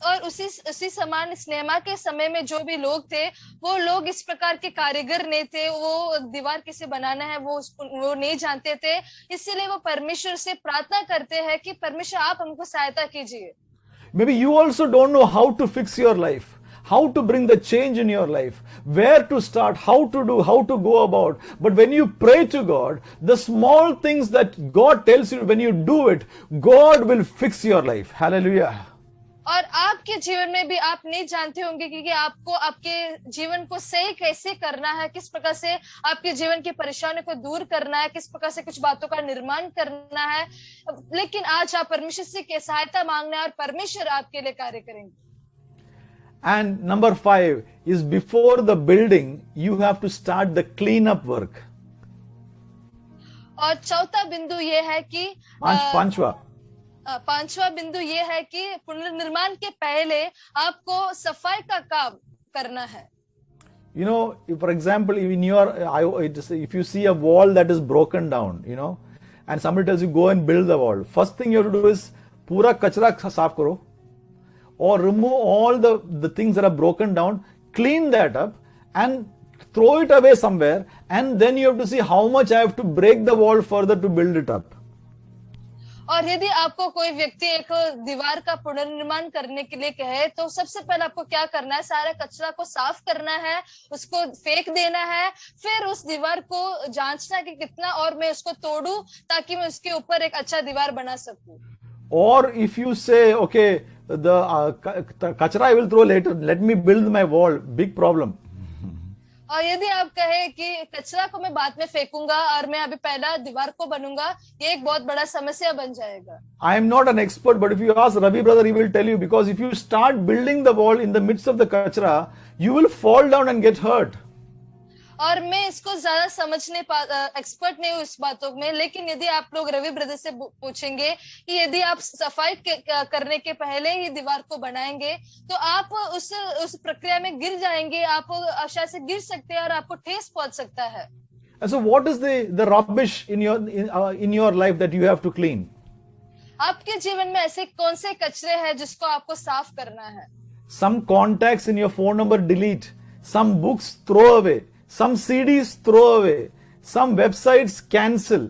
और उसी समान इस Nehemiah के समय में जो भी लोग थे, वो लोग इस प्रकार के कारीगर नहीं थे, वो दीवार कैसे बनाना है वो नहीं जानते थे. इसीलिए वो परमेश्वर से प्रार्थना करते हैं कि परमेश्वर आप हमको सहायता कीजिए. Maybe you also don't know how to fix your life, how to bring the change in your life, where to start, how to do, how to go about. But when you pray to God, the small things that God tells you, when you do it, God will fix your life. Hallelujah. और आपके जीवन में भी आप नहीं जानते होंगे कि आपको आपके जीवन को सही कैसे करना है, किस प्रकार से आपके जीवन की परेशानियों को दूर करना है, किस प्रकार से कुछ बातों का निर्माण करना है. लेकिन आज आप परमेश्वर से सहायता मांगना है और परमेश्वर आपके लिए कार्य करेंगे. And number 5 is before the building, you have to start the cleanup work. और चौथा बिंदु ये है कि पांचवा बिंदु ये है कि पुनर्निर्माण के पहले आपको सफाई का काम करना है. You know, if, for example, if you see a wall that is broken down, you know, and somebody tells you go and build the wall, first thing you have to do is पूरा कचरा साफ करो, or remove all the things that are broken down, clean that up and throw it away somewhere, and then you have to see how much I have to break the wall further to build it up. और यदि आपको कोई व्यक्ति एक दीवार का पुनर्निर्माण करने के लिए कहे, तो सबसे पहले आपको क्या करना है, सारे कचरा को साफ करना है, उसको फेंक देना है, फिर उस दीवार को जांचना कि कितना और मैं उसको तोड़ूं ताकि मैं उसके ऊपर एक अच्छा दीवार बना सकूं. Or if you say, okay, the kachra I will throw later, let me build my wall, big problem. और यदि आप कहे कि कचरा को मैं बाद में फेंकूंगा और मैं अभी पहला दीवार को बनूंगा, ये एक बहुत बड़ा समस्या बन जाएगा. I am not an expert, but if you ask Ravi brother, he will tell you, because if you start building the wall in the midst of the kachra, you will fall down and get hurt. और मैं इसको ज्यादा समझ नहीं पा expert नहीं हूँ इस बातों में, लेकिन यदि आप लोग रवि ब्रदर से पूछेंगे कि यदि आप सफाई करने के पहले ही दीवार को बनाएंगे तो आप उस प्रक्रिया में गिर जाएंगे, आप शायद से गिर सकते हैं और आपको ठेस पहुंच सकता है। And so what is the rubbish in your life that you have to clean? आपके जीवन में ऐसे कौन से कचरे हैं जिसको आपको साफ करना है? Some contacts in your phone number delete, some books throw away, some CDs throw away, some websites cancel.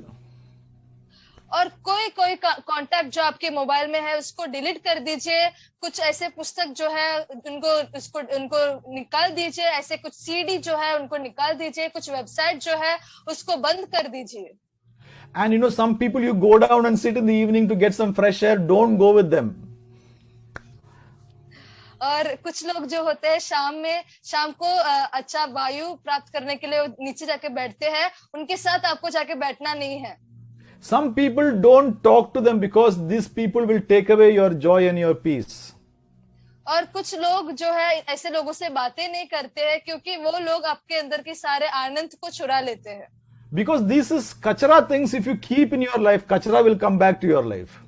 और कोई कांटेक्ट जो आपके मोबाइल में है उसको डिलीट कर दीजिए, कुछ ऐसे पुस्तक जो है उनको निकाल दीजिए, ऐसे कुछ सीडी जो है उनको निकाल दीजिए, कुछ वेबसाइट जो है उसको बंद कर दीजिए। And you know, some people you go down and sit in the evening to get some fresh air, don't go with them. और कुछ लोग जो होते हैं शाम को अच्छा वायु प्राप्त करने के लिए नीचे जाके बैठते हैं, उनके साथ आपको जाके बैठना नहीं है। Some people don't talk to them because these people will take away your joy and your peace. और कुछ लोग जो है ऐसे लोगों से बातें नहीं करते हैं क्योंकि वो लोग आपके अंदर के सारे आनंद को चुरा लेते हैं। Because this is kachra things, if you keep in your life, kachra will come back to your life.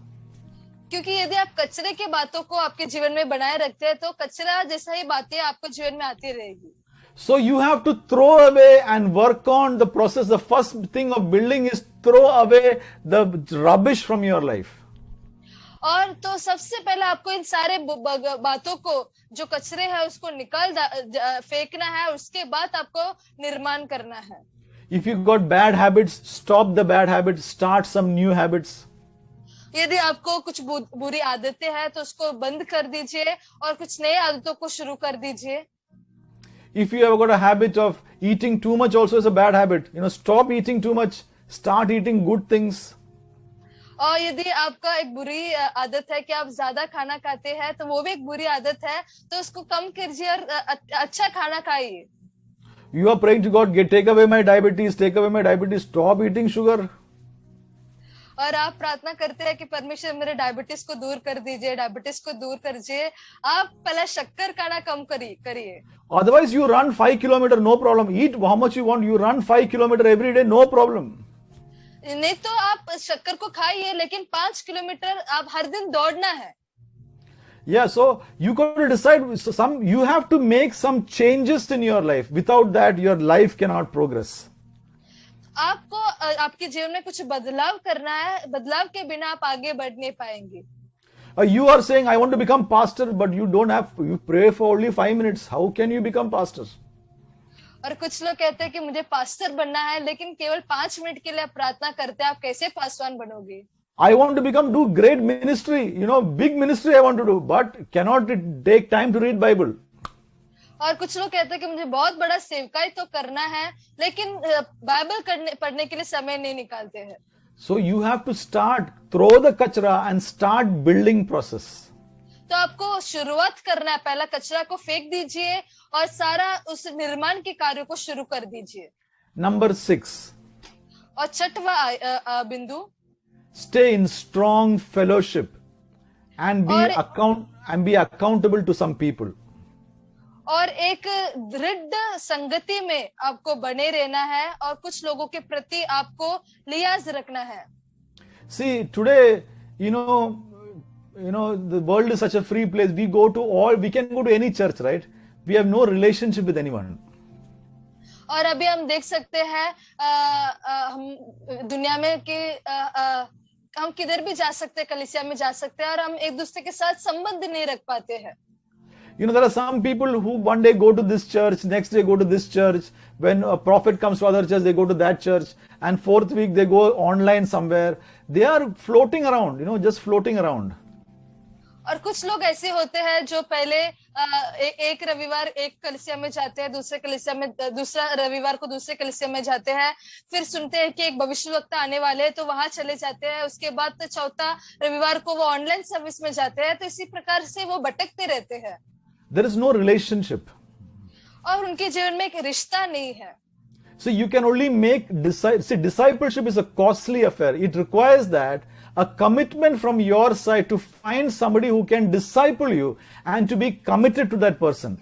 क्योंकि यदि आप कचरे के बातों को आपके जीवन में बनाए रखते हैं तो कचरा जैसा ही बातें आपको जीवन में आती रहेगी। So you have to throw away and work on the process. The first thing of building is throw away the rubbish from your life. और तो सबसे पहले आपको इन सारे बातों को जो कचरे हैं उसको निकाल फेंकना है, उसके बाद आपको निर्माण करना है। If you got bad habits, stop the bad habits, start some new habits. यदि आपको कुछ बुरी आदतें हैं तो उसको बंद कर दीजिए और कुछ नई आदतों को शुरू कर दीजिए। If you have got a habit of eating too much, also is a bad habit. You know, stop eating too much, start eating good things. और यदि आपका एक बुरी आदत है कि आप ज्यादा खाना खाते हैं तो वो भी एक बुरी आदत है, तो उसको कम कीजिए और अच्छा खाना खाइए। You are praying to God, take away my diabetes, take away my diabetes, stop eating sugar. और आप प्रार्थना करते हैं कि परमेश्वर मेरे डायबिटीज को दूर कर दीजिए, डायबिटीज को दूर कर दीजिए, आप पहले शक्कर खाना कम करिए। Otherwise you run 5 kilometers, no problem. Eat how much you want, you run 5 kilometers every day, no problem. नहीं तो आप शक्कर को खाइए, लेकिन 5 किलोमीटर आप हर दिन दौड़ना है। Yeah, so you got to decide you have to make some changes in your life. Without that, your life cannot progress. आपको आपके जीवन में कुछ बदलाव करना है, बदलाव के बिना आप आगे बढ़ नहीं पाएंगे। You are saying, I want to become pastor, but you pray for only 5 minutes. How can you become pastor? और कुछ लोग कहते हैं कि मुझे पास्टर बनना है, लेकिन केवल 5 मिनट के लिए आप प्रार्थना करते हैं, आप कैसे पासवान बनोगे? I want to do great ministry, big ministry I want to do, but cannot take time to read Bible. और कुछ लोग कहते हैं कि मुझे बहुत बड़ा सेवकाई तो करना है, लेकिन बाइबल पढ़ने के लिए समय नहीं निकालते हैं। So you have to throw the kachra and start building process. तो आपको शुरुआत करना है, पहला कचरा को फेंक दीजिए और सारा उस निर्माण के कार्य को शुरू कर दीजिए। Number 6. और 6वां बिंदु, stay in strong fellowship and be accountable to some people. और एक दृढ़ संगति में आपको बने रहना है और कुछ लोगों के प्रति आपको लिहाज रखना है। See, today, the world is such a free place. We can go to any church, right? We have no relationship with anyone. और अभी हम देख सकते हैं हम दुनिया में कि हम किधर भी जा सकते हैं, कलीसिया में जा सकते हैं और हम एक दूसरे के साथ संबंध नहीं रख पाते हैं। There are some people who one day go to this church, next day go to this church. When a prophet comes to other church, they go to that church. And fourth week, they go online somewhere. They are floating around, just floating around. और कुछ लोग ऐसे होते हैं जो पहले एक रविवार एक कलीसिया में जाते हैं, दूसरे कलीसिया में दूसरा रविवार को दूसरे कलीसिया में जाते हैं, फिर सुनते हैं कि एक भविष्यवक्ता आने वाले हैं तो वहां चले जाते हैं, उसके बाद चौथा रविवार को वो ऑनलाइन सर्विस में जाते हैं, तो इसी प्रकार से वो भटकते रहते हैं। There is no relationship. और उनके जीवन में एक रिश्ता नहीं है। So you can only discipleship is a costly affair. It requires that a commitment from your side to find somebody who can disciple you and to be committed to that person.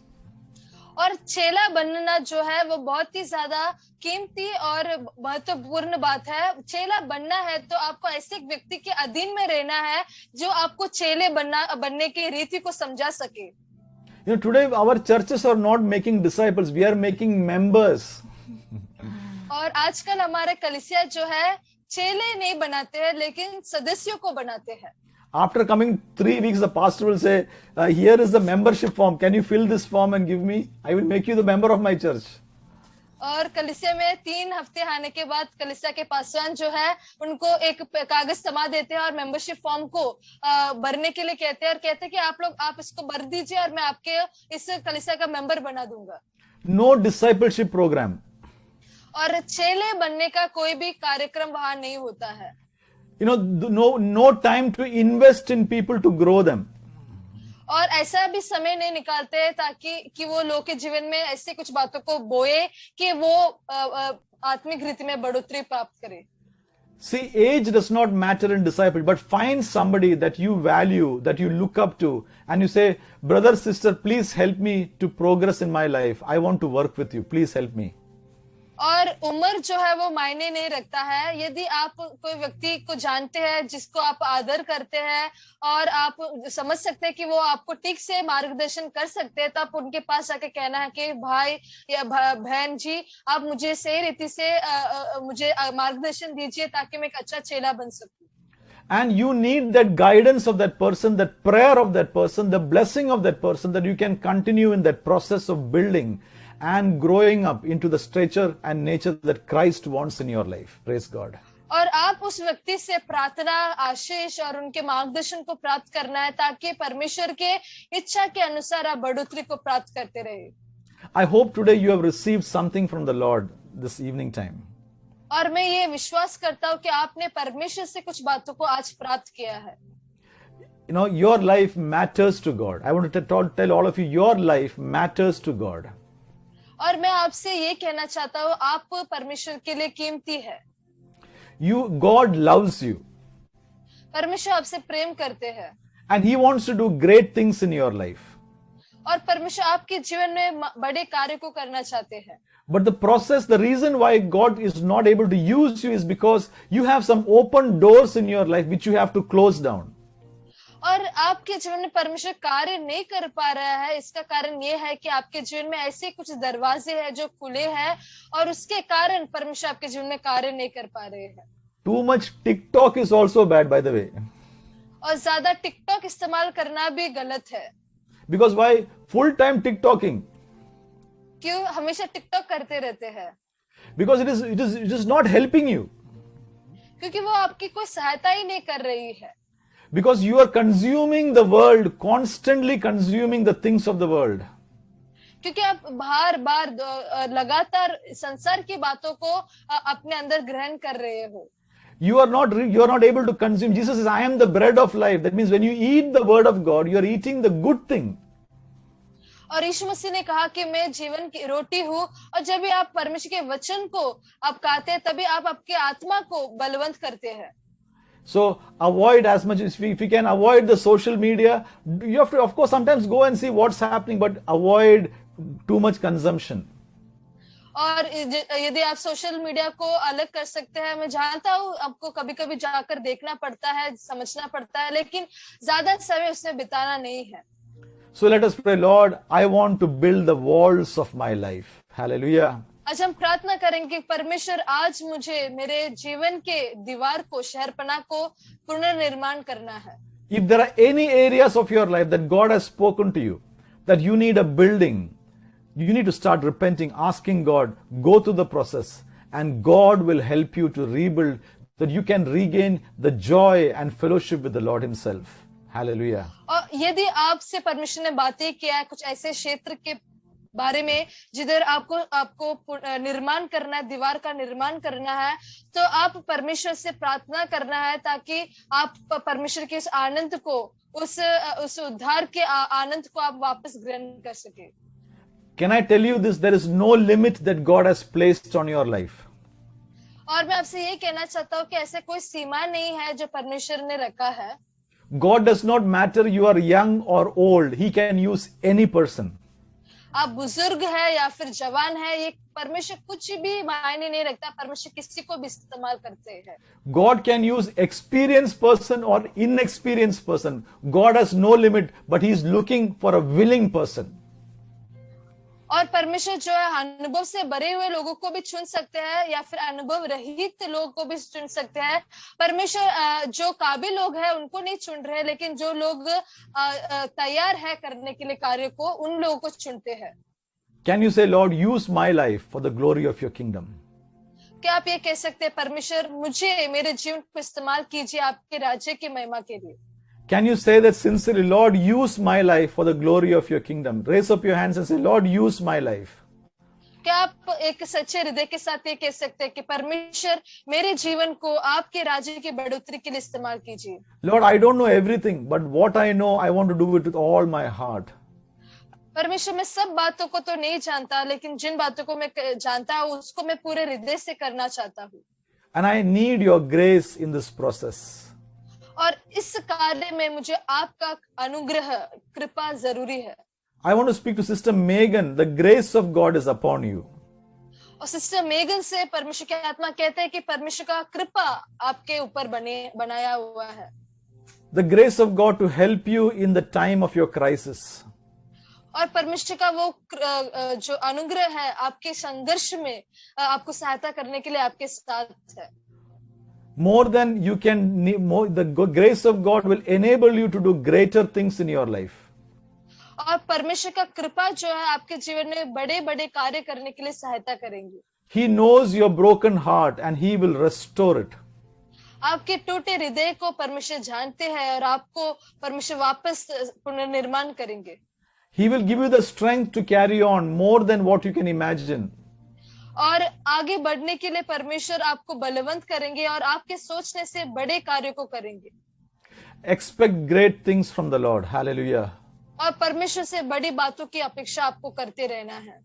और चेला बनना जो है वो बहुत ही ज्यादा कीमती और महत्वपूर्ण बात है। चेला बनना है तो आपको ऐसे एक व्यक्ति के अधीन में रहना है जो आपको चेले बनने की रीति को समझा सके। You know, today our churches are not making disciples, we are making members. और आजकल हमारे कलीसिया जो है चेले नहीं बनाते हैं लेकिन सदस्यों को बनाते हैं। After coming 3 weeks, the pastor will say, here is the membership form. Can you fill this form and give me? I will make you the member of my church. और कलीसिया में 3 हफ्ते आने के बाद कलीसिया के पासवान जो है उनको एक कागज थमा देते हैं और मेंबरशिप फॉर्म को भरने के लिए कहते हैं और कहते हैं कि आप इसको भर दीजिए और मैं आपके इस कलीसिया का मेंबर बना दूंगा। No discipleship program. और चेले बनने का कोई भी कार्यक्रम वहां नहीं होता है। You know, no time to invest in people to grow them. और ऐसा भी समय नहीं निकालते हैं ताकि वो लोग के जीवन में ऐसी कुछ बातों को बोए कि वो आत्मिक रीति में बढ़ोतरी प्राप्त करे। See, age does not matter in disciple, but find somebody that you value, that you look up to, and you say, brother, sister, please help me to progress in my life. I want to work with you. Please help me. और उम्र जो है वो मायने नहीं रखता है। यदि आप कोई व्यक्ति को जानते हैं जिसको आप आदर करते हैं और आप समझ सकते हैं कि वो आपको ठीक से मार्गदर्शन कर सकते हैं तो आप उनके पास आके कहना है कि भाई या बहन जी आप मुझे सही रीति से मुझे मार्गदर्शन दीजिए ताकि मैं एक अच्छा चेला बन सकूं। And you need that guidance of that person, that prayer of that person, the blessing of that person, that you can continue in that process of building and growing up into the stature and nature that Christ wants in your life. Praise God. और आप उस व्यक्ति से प्रार्थना, आशीष और उनके मार्गदर्शन को प्राप्त करना है ताकि परमेश्वर के इच्छा के अनुसार आप बढ़ोतरी को प्राप्त करते रहे। I hope today you have received something from the Lord this evening time. और मैं ये विश्वास करता हूँ कि आपने परमेश्वर से कुछ बातों को आज प्राप्त किया है। You know, your life matters to God. I want to tell all of you, your life matters to God. और मैं आपसे ये कहना चाहता हूँ आप परमेश्वर के लिए कीमती है। God loves you. परमेश्वर आपसे प्रेम करते हैं। And He wants to do great things in your life. और परमेश्वर आपके जीवन में बड़े कार्य को करना चाहते हैं। But the process, the reason why God is not able to use you is because you have some open doors in your life which you have to close down. और आपके जीवन में परमेश्वर कार्य नहीं कर पा रहा है, इसका कारण ये है कि आपके जीवन में ऐसे कुछ दरवाजे हैं जो खुले हैं और उसके कारण परमेश्वर आपके जीवन में कार्य नहीं कर पा रहे हैं। Too much TikTok is also bad, by the way. और ज्यादा टिकटॉक इस्तेमाल करना भी गलत है। Because why? Full time TikToking. क्यों हमेशा टिकटॉक करते रहते हैं? Because it is not helping you. क्योंकि वो आपकी कोई सहायता ही नहीं कर रही है। Because you are consuming the world, constantly consuming the things of the world. क्योंकि आप बार बार लगातार संसार की बातों को अपने अंदर ग्रहण कर रहे हो। You are not able to consume. Jesus says, I am the bread of life. That means when you eat the word of God, you are eating the good thing. और यीशु मसीह ने कहा कि मैं जीवन की रोटी हूँ और जब भी आप परमेश्वर के वचन को आप खाते हैं तभी आप आपके आत्मा को बलवंत करते हैं। So avoid as much as if you can avoid the social media. You have to, of course, sometimes go and see what's happening, but avoid too much consumption. और यदि आप सोशल मीडिया को अलग कर सकते हैं, मैं जानता हूँ आपको कभी कभी जाकर देखना पड़ता है, समझना पड़ता है, लेकिन ज्यादा समय उसमें बिताना नहीं है। So let us pray, Lord, I want to build the walls of my life. Hallelujah. आज हम प्रार्थना करेंगे परमेश्वर आज मुझे मेरे जीवन के दीवार को, शहरपना को पुनर्निर्माण करना है। If there are any areas of your life that God has spoken to you, that you need a building, you need to start repenting, asking God, go through the process, and God will help you to rebuild, that you can regain the joy and fellowship with the Lord Himself. Hallelujah. और यदि आपसे परमेश्वर ने बातें किया है कुछ ऐसे क्षेत्र के बारे में जिधर आपको निर्माण करना है, दीवार का निर्माण करना है, तो आप परमेश्वर से प्रार्थना करना है ताकि आप परमेश्वर के इस आनंद को, उस उद्धार के आनंद को आप वापस ग्रहण कर सके। Can I tell you this? There is no limit that God has placed on your life. और मैं आपसे ये कहना चाहता हूँ कि ऐसे कोई सीमा नहीं है जो परमेश्वर ने रखा है। God does not matter you are young or old. He can use any person. आप बुजुर्ग है या फिर जवान है, ये परमेश्वर कुछ भी मायने नहीं रखता, परमेश्वर किसी को भी इस्तेमाल करते हैं। God can use experienced person or inexperienced person. God has no limit, but He is looking for a willing person. और परमेश्वर जो है अनुभव से भरे हुए लोगों को भी चुन सकते हैं या फिर अनुभव रहित लोगों को भी चुन सकते हैं। परमेश्वर जो काबिल लोग हैं उनको नहीं चुन रहे, लेकिन जो लोग तैयार है करने के लिए कार्य को, उन लोगों को चुनते हैं। Can you say, Lord, use my life for the glory of your kingdom? क्या आप ये कह सकते हैं, परमेश्वर मुझे, मेरे जीवन को इस्तेमाल कीजिए आपके राज्य की महिमा के लिए? Can you say that sincerely, Lord, use my life for the glory of your kingdom? Raise up your hands and say, Lord, use my life. क्या आप एक सच्चे हृदय के साथ ये कह सकते हैं कि परमेश्वर मेरे जीवन को आपके राज्य की बढ़ोतरी के लिए इस्तेमाल कीजिए? Lord, I don't know everything, but what I know, I want to do it with all my heart. परमेश्वर मैं सब बातों को तो नहीं जानता, लेकिन जिन बातों को मैं जानता हूँ उसको मैं पूरे हृदय से करना चाहता हूँ। And I need your grace in this process. और इस कार्य में मुझे आपका अनुग्रह, कृपा जरूरी है। I want to speak to Sister Megan. The grace of God is upon you. और सिस्टर मेगन से परमेश्वर की आत्मा कहते हैं कि परमेश्वर का कृपा आपके ऊपर बनाया हुआ है। The grace of God to help you in the time of your crisis. और परमेश्वर का वो जो अनुग्रह है आपके संघर्ष में आपको सहायता करने के लिए आपके साथ है। More than you can, the grace of God will enable you to do greater things in your life. और परमेश्वर का कृपा जो है आपके जीवन में बड़े बड़े कार्य करने के लिए सहायता करेंगे। He knows your broken heart and He will restore it. आपके टूटे हृदय को परमेश्वर जानते हैं और आपको परमेश्वर वापस पुनर्निर्माण करेंगे। He will give you the strength to carry on more than what you can imagine. और आगे बढ़ने के लिए परमेश्वर आपको बलवंत करेंगे और आपके सोचने से बड़े कार्यों को करेंगे। Expect great things from the Lord. Hallelujah. और परमेश्वर से बड़ी बातों की अपेक्षा आपको करते रहना है।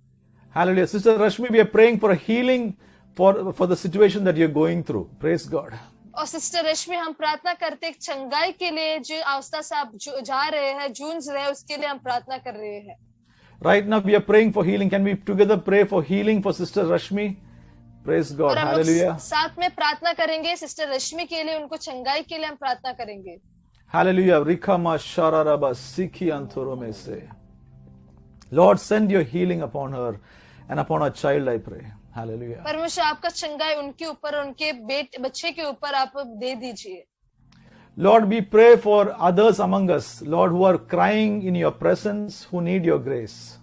Hallelujah. Sister Rashmi, we are praying for a healing for the situation that you're going through. Praise God. और सिस्टर रश्मि, हम प्रार्थना करते हैं चंगाई के लिए, जो अवस्था से आप जा रहे हैं, जूझ रहे हैं, उसके लिए हम प्रार्थना कर रहे हैं। Right now we are praying for healing. Can we together pray for healing for Sister Rashmi? Praise God. और हम Hallelujah. साथ में प्रार्थना करेंगे सिस्टर रश्मि के लिए, उनको चंगाई के लिए हम प्रार्थना करेंगे। Hallelujah. Rikama shararaba sikhi anthurome se. Lord, send your healing upon her and upon our child, I pray. Hallelujah. परमेश्वर आपका चंगाई उनके ऊपर, उनके बच्चे के ऊपर आप दे दीजिए। Lord, we pray for others among us, Lord, who are crying in your presence, who need your grace.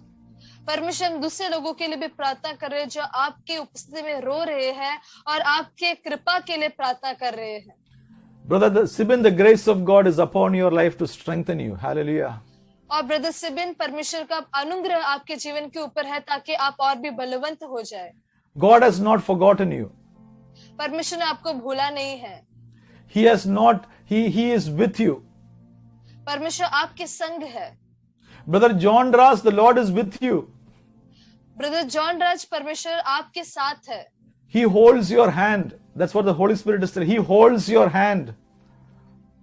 परमेश्वर हम दूसरे लोगों के लिए भी प्रार्थना कर रहे हैं जो आपकी उपस्थिति में रो रहे हैं और आपके कृपा के लिए प्रार्थना कर रहे हैं। Brother Sibin, the grace of God is upon your life to strengthen you. Hallelujah. और ब्रदर सिबिन, परमेश्वर का अनुग्रह आपके जीवन के ऊपर है ताकि आप और भी बलवंत हो जाए। God has not forgotten you. परमेश्वर ने आपको भूला नहीं है। He has not, He is with you. परमेश्वर आपके संग है। Brother John Ras, the Lord is with you. Brother John Raj, परमेश्वर आपके साथ है। He holds your hand. That's what the Holy Spirit is saying. He holds your hand.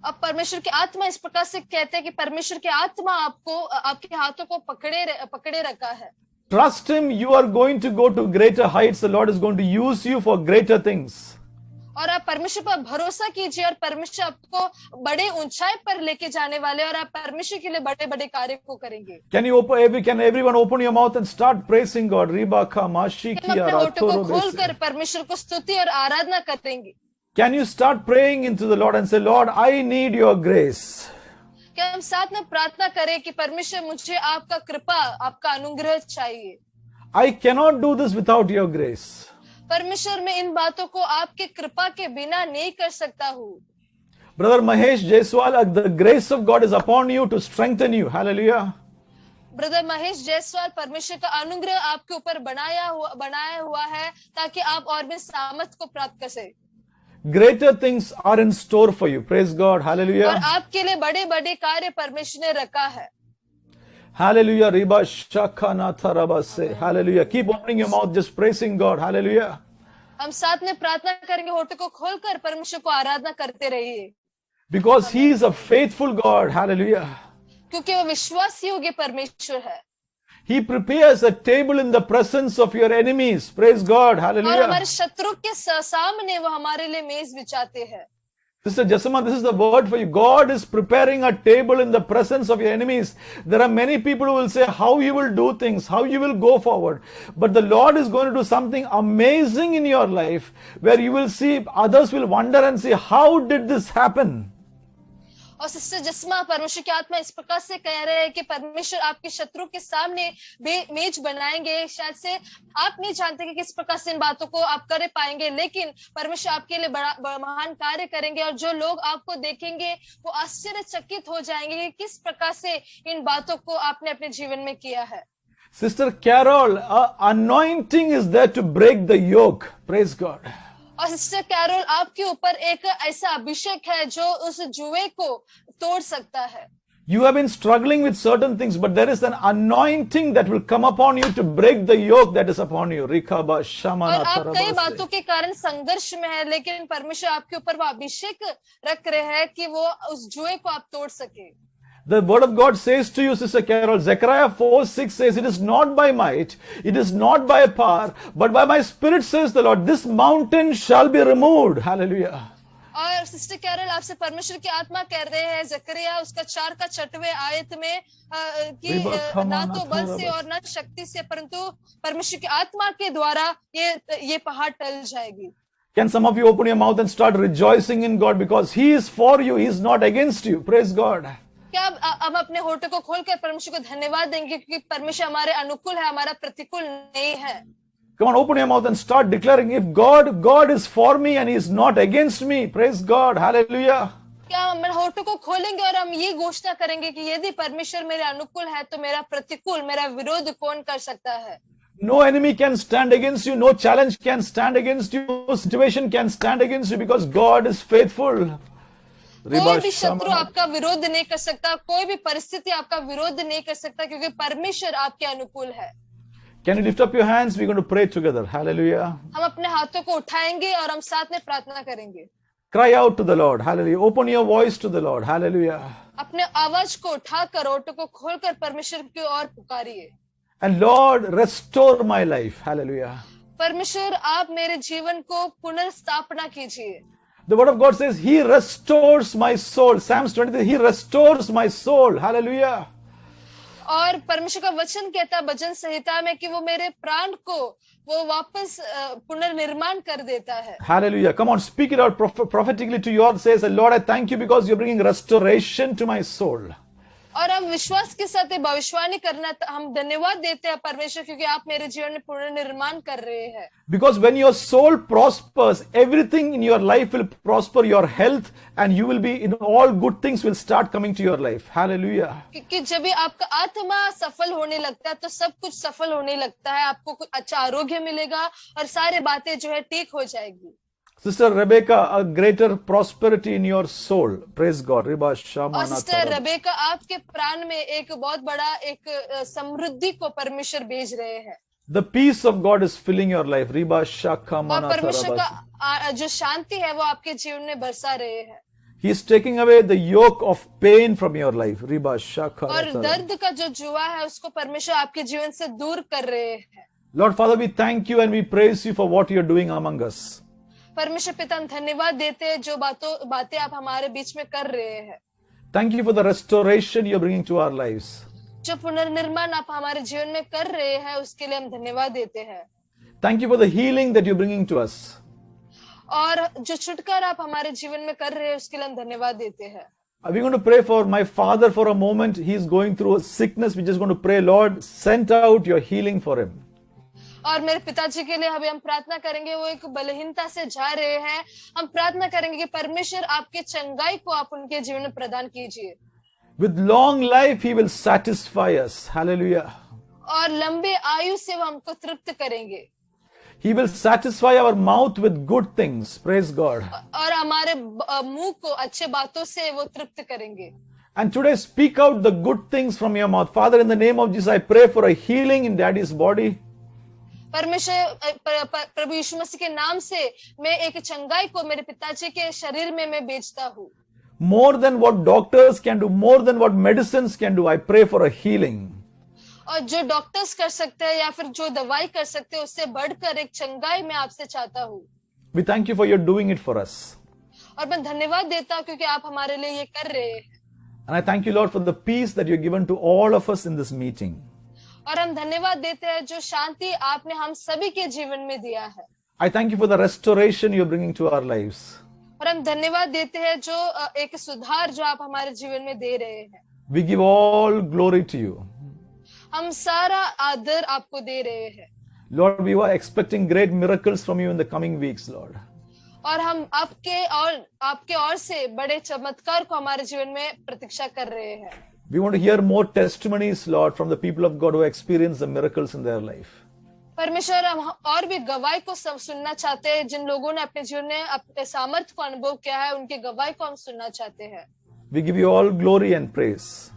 अब परमेश्वर की आत्मा इस प्रकार से कहते हैं कि परमेश्वर की आत्मा आपको, आपके हाथों को पकड़े रखा है। Trust Him. You are going to go to greater heights. The Lord is going to use you for greater things. और आप परमेश्वर पर भरोसा कीजिए और परमेश्वर आपको बड़े ऊंचाई पर लेके जाने वाले और आप परमेश्वर के लिए बड़े बड़े कार्य को करेंगे। Can everyone open your mouth and start praising God? Ribaka mashiki अपने होठों को खोलकर परमेश्वर को स्तुति और आराधना करेंगे। Can you start praying into the Lord and say, Lord, I need your grace. क्या हम साथ में प्रार्थना करें कि परमेश्वर मुझे आपका कृपा, आपका अनुग्रह चाहिए। I cannot do this without your grace. परमेश्वर, मैं इन बातों को आपके कृपा के बिना नहीं कर सकता हूँ। Brother Mahesh Jaiswal, the grace of God is upon you to strengthen you. Hallelujah. Brother Mahesh Jaiswal, परमेश्वर का अनुग्रह आपके ऊपर बनाया हुआ है ताकि आप और भी सामर्थ को प्राप्त कर सके। Greater things are in store for you. Praise God. Hallelujah. और आपके लिए बड़े बड़े कार्य परमेश्वर ने रखा है। Hallelujah. Riba shakana tarabase. Hallelujah. Keep opening your mouth, just praising God. Hallelujah. हम साथ में प्रार्थना करेंगे, होठों को खोलकर परमेश्वर को आराधना करते रहिए। Because He is a faithful God. Hallelujah. क्योंकि वो विश्वास योग्य परमेश्वर है। He prepares a table in the presence of your enemies. Praise God. और Hallelujah. हमारे शत्रु के सामने वो हमारे लिए मेज बिछाते हैं। Sister Jessamah, this is the word for you. God is preparing a table in the presence of your enemies. There are many people who will say how you will do things, how you will go forward. But the Lord is going to do something amazing in your life where you will see, others will wonder and say, how did this happen? और sister जस्मा, परमेश्वर की आत्मा इस प्रकार से कह रहे हैं कि परमेश्वर आपके शत्रु के सामने मेज बनाएंगे। शायद से आप नहीं जानते कि किस प्रकार से इन बातों को आप कर पाएंगे, लेकिन परमेश्वर आपके लिए बड़ा महान कार्य करेंगे और जो लोग आपको देखेंगे वो आश्चर्यचकित हो जाएंगे कि किस प्रकार से इन बातों को आपने अपने जीवन में किया है। Sister Carol, anointing is there to break the yoke. Praise God. और सिस्टर कैरोल, आपके ऊपर एक ऐसा अभिषेक है जो उस जुए को तोड़ सकता है। You have been struggling with certain things, but there is an anointing that will come upon you to break the yoke that is upon you. Rikaba Shamana और आप कई Tarabase. बातों के कारण संघर्ष में है, लेकिन परमेश्वर आपके ऊपर वो अभिषेक रख रहे हैं कि वो उस जुए को आप तोड़ सके। The word of God says to you, Sister Carol, Zechariah 4:6 says, it is not by might, it is not by power, but by my spirit, says the Lord, this mountain shall be removed. Hallelujah. और sister carol, आपसे परमेश्वर की आत्मा कह रहे हैं जकरिया उसका 4 आयत में कि ना तो बल से और ना शक्ति से, परंतु परमेश्वर की आत्मा के द्वारा ये पहाड़ टल जाएगी। Can some of you open your mouth and start rejoicing in God because He is for you, He is not against you. Praise God. क्या अब अपने होठों को खोलकर परमेश्वर को धन्यवाद देंगे क्योंकि परमेश्वर हमारे अनुकूल है, हमारा प्रतिकूल नहीं है। Come on, open your mouth and start declaring, if God is for me and He is not against me. Praise God. Hallelujah. क्या हम होठों को खोलेंगे और हम ये घोषणा करेंगे कि यदि परमेश्वर मेरे अनुकूल है तो मेरा प्रतिकूल, मेरा विरोध कौन कर सकता है? No enemy can stand against you, no challenge can stand against you, no situation can stand against you because God is faithful. कोई भी शत्रु आपका विरोध नहीं कर सकता, कोई भी परिस्थिति आपका विरोध नहीं कर सकता क्योंकि परमेश्वर आपके अनुकूल है। Can you lift up your hands? We're going to pray together. Hallelujah. हम अपने हाथों को उठाएंगे और हम साथ में प्रार्थना करेंगे। Cry out to the Lord. Hallelujah. Open your voice to the Lord. Hallelujah. अपने आवाज को उठाकर, होठों को खोलकर परमेश्वर की ओर पुकारिए। And Lord, restore my life. Hallelujah. परमेश्वर, आप मेरे जीवन को पुनर्स्थापना कीजिए। The word of God says, He restores my soul. Psalms 23, He restores my soul. Hallelujah. और परमेश्वर का वचन कहता है भजन संहिता में कि वो मेरे प्राण को वो वापस पुनर्निर्माण कर देता है। Hallelujah. Come on, speak it out prophetically to your, says, Lord, I thank you because you're bringing restoration to my soul. और हम विश्वास के साथ भविष्यवाणी करना, हम धन्यवाद देते हैं परमेश्वर क्योंकि आप मेरे जीवन में पुनर्निर्माण कर रहे हैं। Because when your soul prospers, everything in your life will prosper, your health, and you will be in all good things will start coming to your life. Hallelujah. क्योंकि जब भी आपका आत्मा सफल होने लगता है तो सब कुछ सफल होने लगता है, आपको कुछ अच्छा आरोग्य मिलेगा और सारी बातें जो है ठीक हो जाएगी। Sister Rebecca, a greater prosperity in your soul. Praise God. और सिस्टर रेबेका, आपके प्राण में एक बहुत बड़ा एक समृद्धि को परमेश्वर भेज रहे हैं। The peace of God is filling your life. और परमेश्वर का जो शांति है वो आपके जीवन में बरसा रहे हैं। He is taking away the yoke of pain from your life. और दर्द का जो जुआ है उसको परमेश्वर आपके जीवन से दूर कर रहे हैं। Lord Father, we thank you and we praise you for what you are doing among us. परमेश्वर पिता, हम धन्यवाद देते हैं जो बातें आप हमारे बीच में कर रहे हैं। Thank you for the restoration you are bringing to our lives. जो पुनर्निर्माण आप हमारे जीवन में कर रहे हैं उसके लिए हम धन्यवाद देते हैं। Thank you for the healing that you are bringing to us. और जो छुटकारा आप हमारे जीवन में कर रहे हैं उसके लिए हम धन्यवाद देते हैं। We're going to pray for my father for a moment. He is going through a sickness. We're just going to pray, Lord, send out your healing for him. और मेरे पिताजी के लिए अभी हम प्रार्थना करेंगे, वो एक बलहीनता से जा रहे हैं। हम प्रार्थना करेंगे कि परमेश्वर आपके चंगाई को आप उनके जीवन में प्रदान कीजिए। With long life, He will satisfy us. Hallelujah. और लंबे आयु से वो हमको तृप्त करेंगे। He will satisfy our mouth with good things. Praise God. और हमारे मुंह को अच्छे बातों से वो तृप्त करेंगे। And today, speak out the good things from your mouth. Father, in the name of Jesus, I pray for a healing in Daddy's body. परमेश्वर, प्रभु यीशु मसीह के नाम से मैं एक चंगाई को मेरे पिताजी के शरीर में मैं भेजता हूँ। More than what doctors can do, more than what medicines can do, I pray for a healing. और जो डॉक्टर्स कर सकते हैं या फिर जो दवाई कर सकते हैं उससे बढ़कर एक चंगाई मैं आपसे चाहता हूँ। We thank you for your doing it for us. और मैं धन्यवाद देता हूँ क्योंकि आप हमारे लिए ये कर रहे हैं। And I thank you, Lord, for the peace that you've given to all of us in this meeting. और हम धन्यवाद देते हैं जो शांति आपने हम सभी के जीवन में दिया है। I thank you for the restoration you're bringing to our lives. और हम धन्यवाद देते हैं जो एक सुधार जो आप हमारे जीवन में दे रहे हैं। We give all glory to you. हम सारा आदर आपको दे रहे हैं। Lord, we were expecting great miracles from you in the coming weeks, Lord. और हम आपके और से बड़े चमत्कार को हमारे जीवन में प्रतीक्षा कर रहे हैं। We want to hear more testimonies, Lord, from the people of God who experience the miracles in their life. परमेश्वर, हम और भी गवाही को सुनना चाहते हैं। जिन लोगों ने अपने जीवन में अपने सामर्थ्य को अनुभव किया है, उनके गवाही को हम सुनना चाहते हैं। We give you all glory and praise.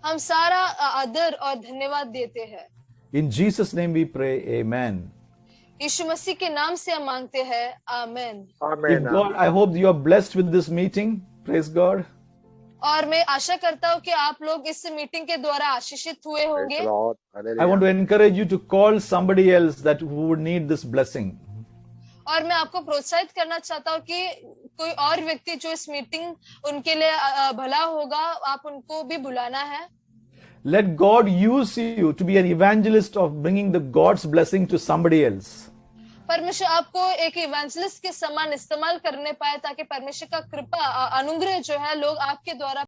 हम सारा आदर और धन्यवाद देते हैं। In Jesus' name we pray, amen. यीशु मसीह के नाम से हम मांगते हैं, आमेन। If God, I hope you are blessed with this meeting. Praise God. और मैं आशा करता हूँ कि आप लोग इस मीटिंग के द्वारा आशीषित हुए होंगे। I want to encourage you to call somebody else that who would need this blessing. और मैं आपको प्रोत्साहित करना चाहता हूँ कि कोई और व्यक्ति जो इस मीटिंग उनके लिए भला होगा, आप उनको भी बुलाना है। Let God use you to be an evangelist of bringing the God's blessing to somebody else. परमेश्वर आपको एक इवेंजलिस्ट के समान इस्तेमाल करने पाए ताकि परमेश्वर का कृपा अनुग्रह जो है लोग आपके द्वारा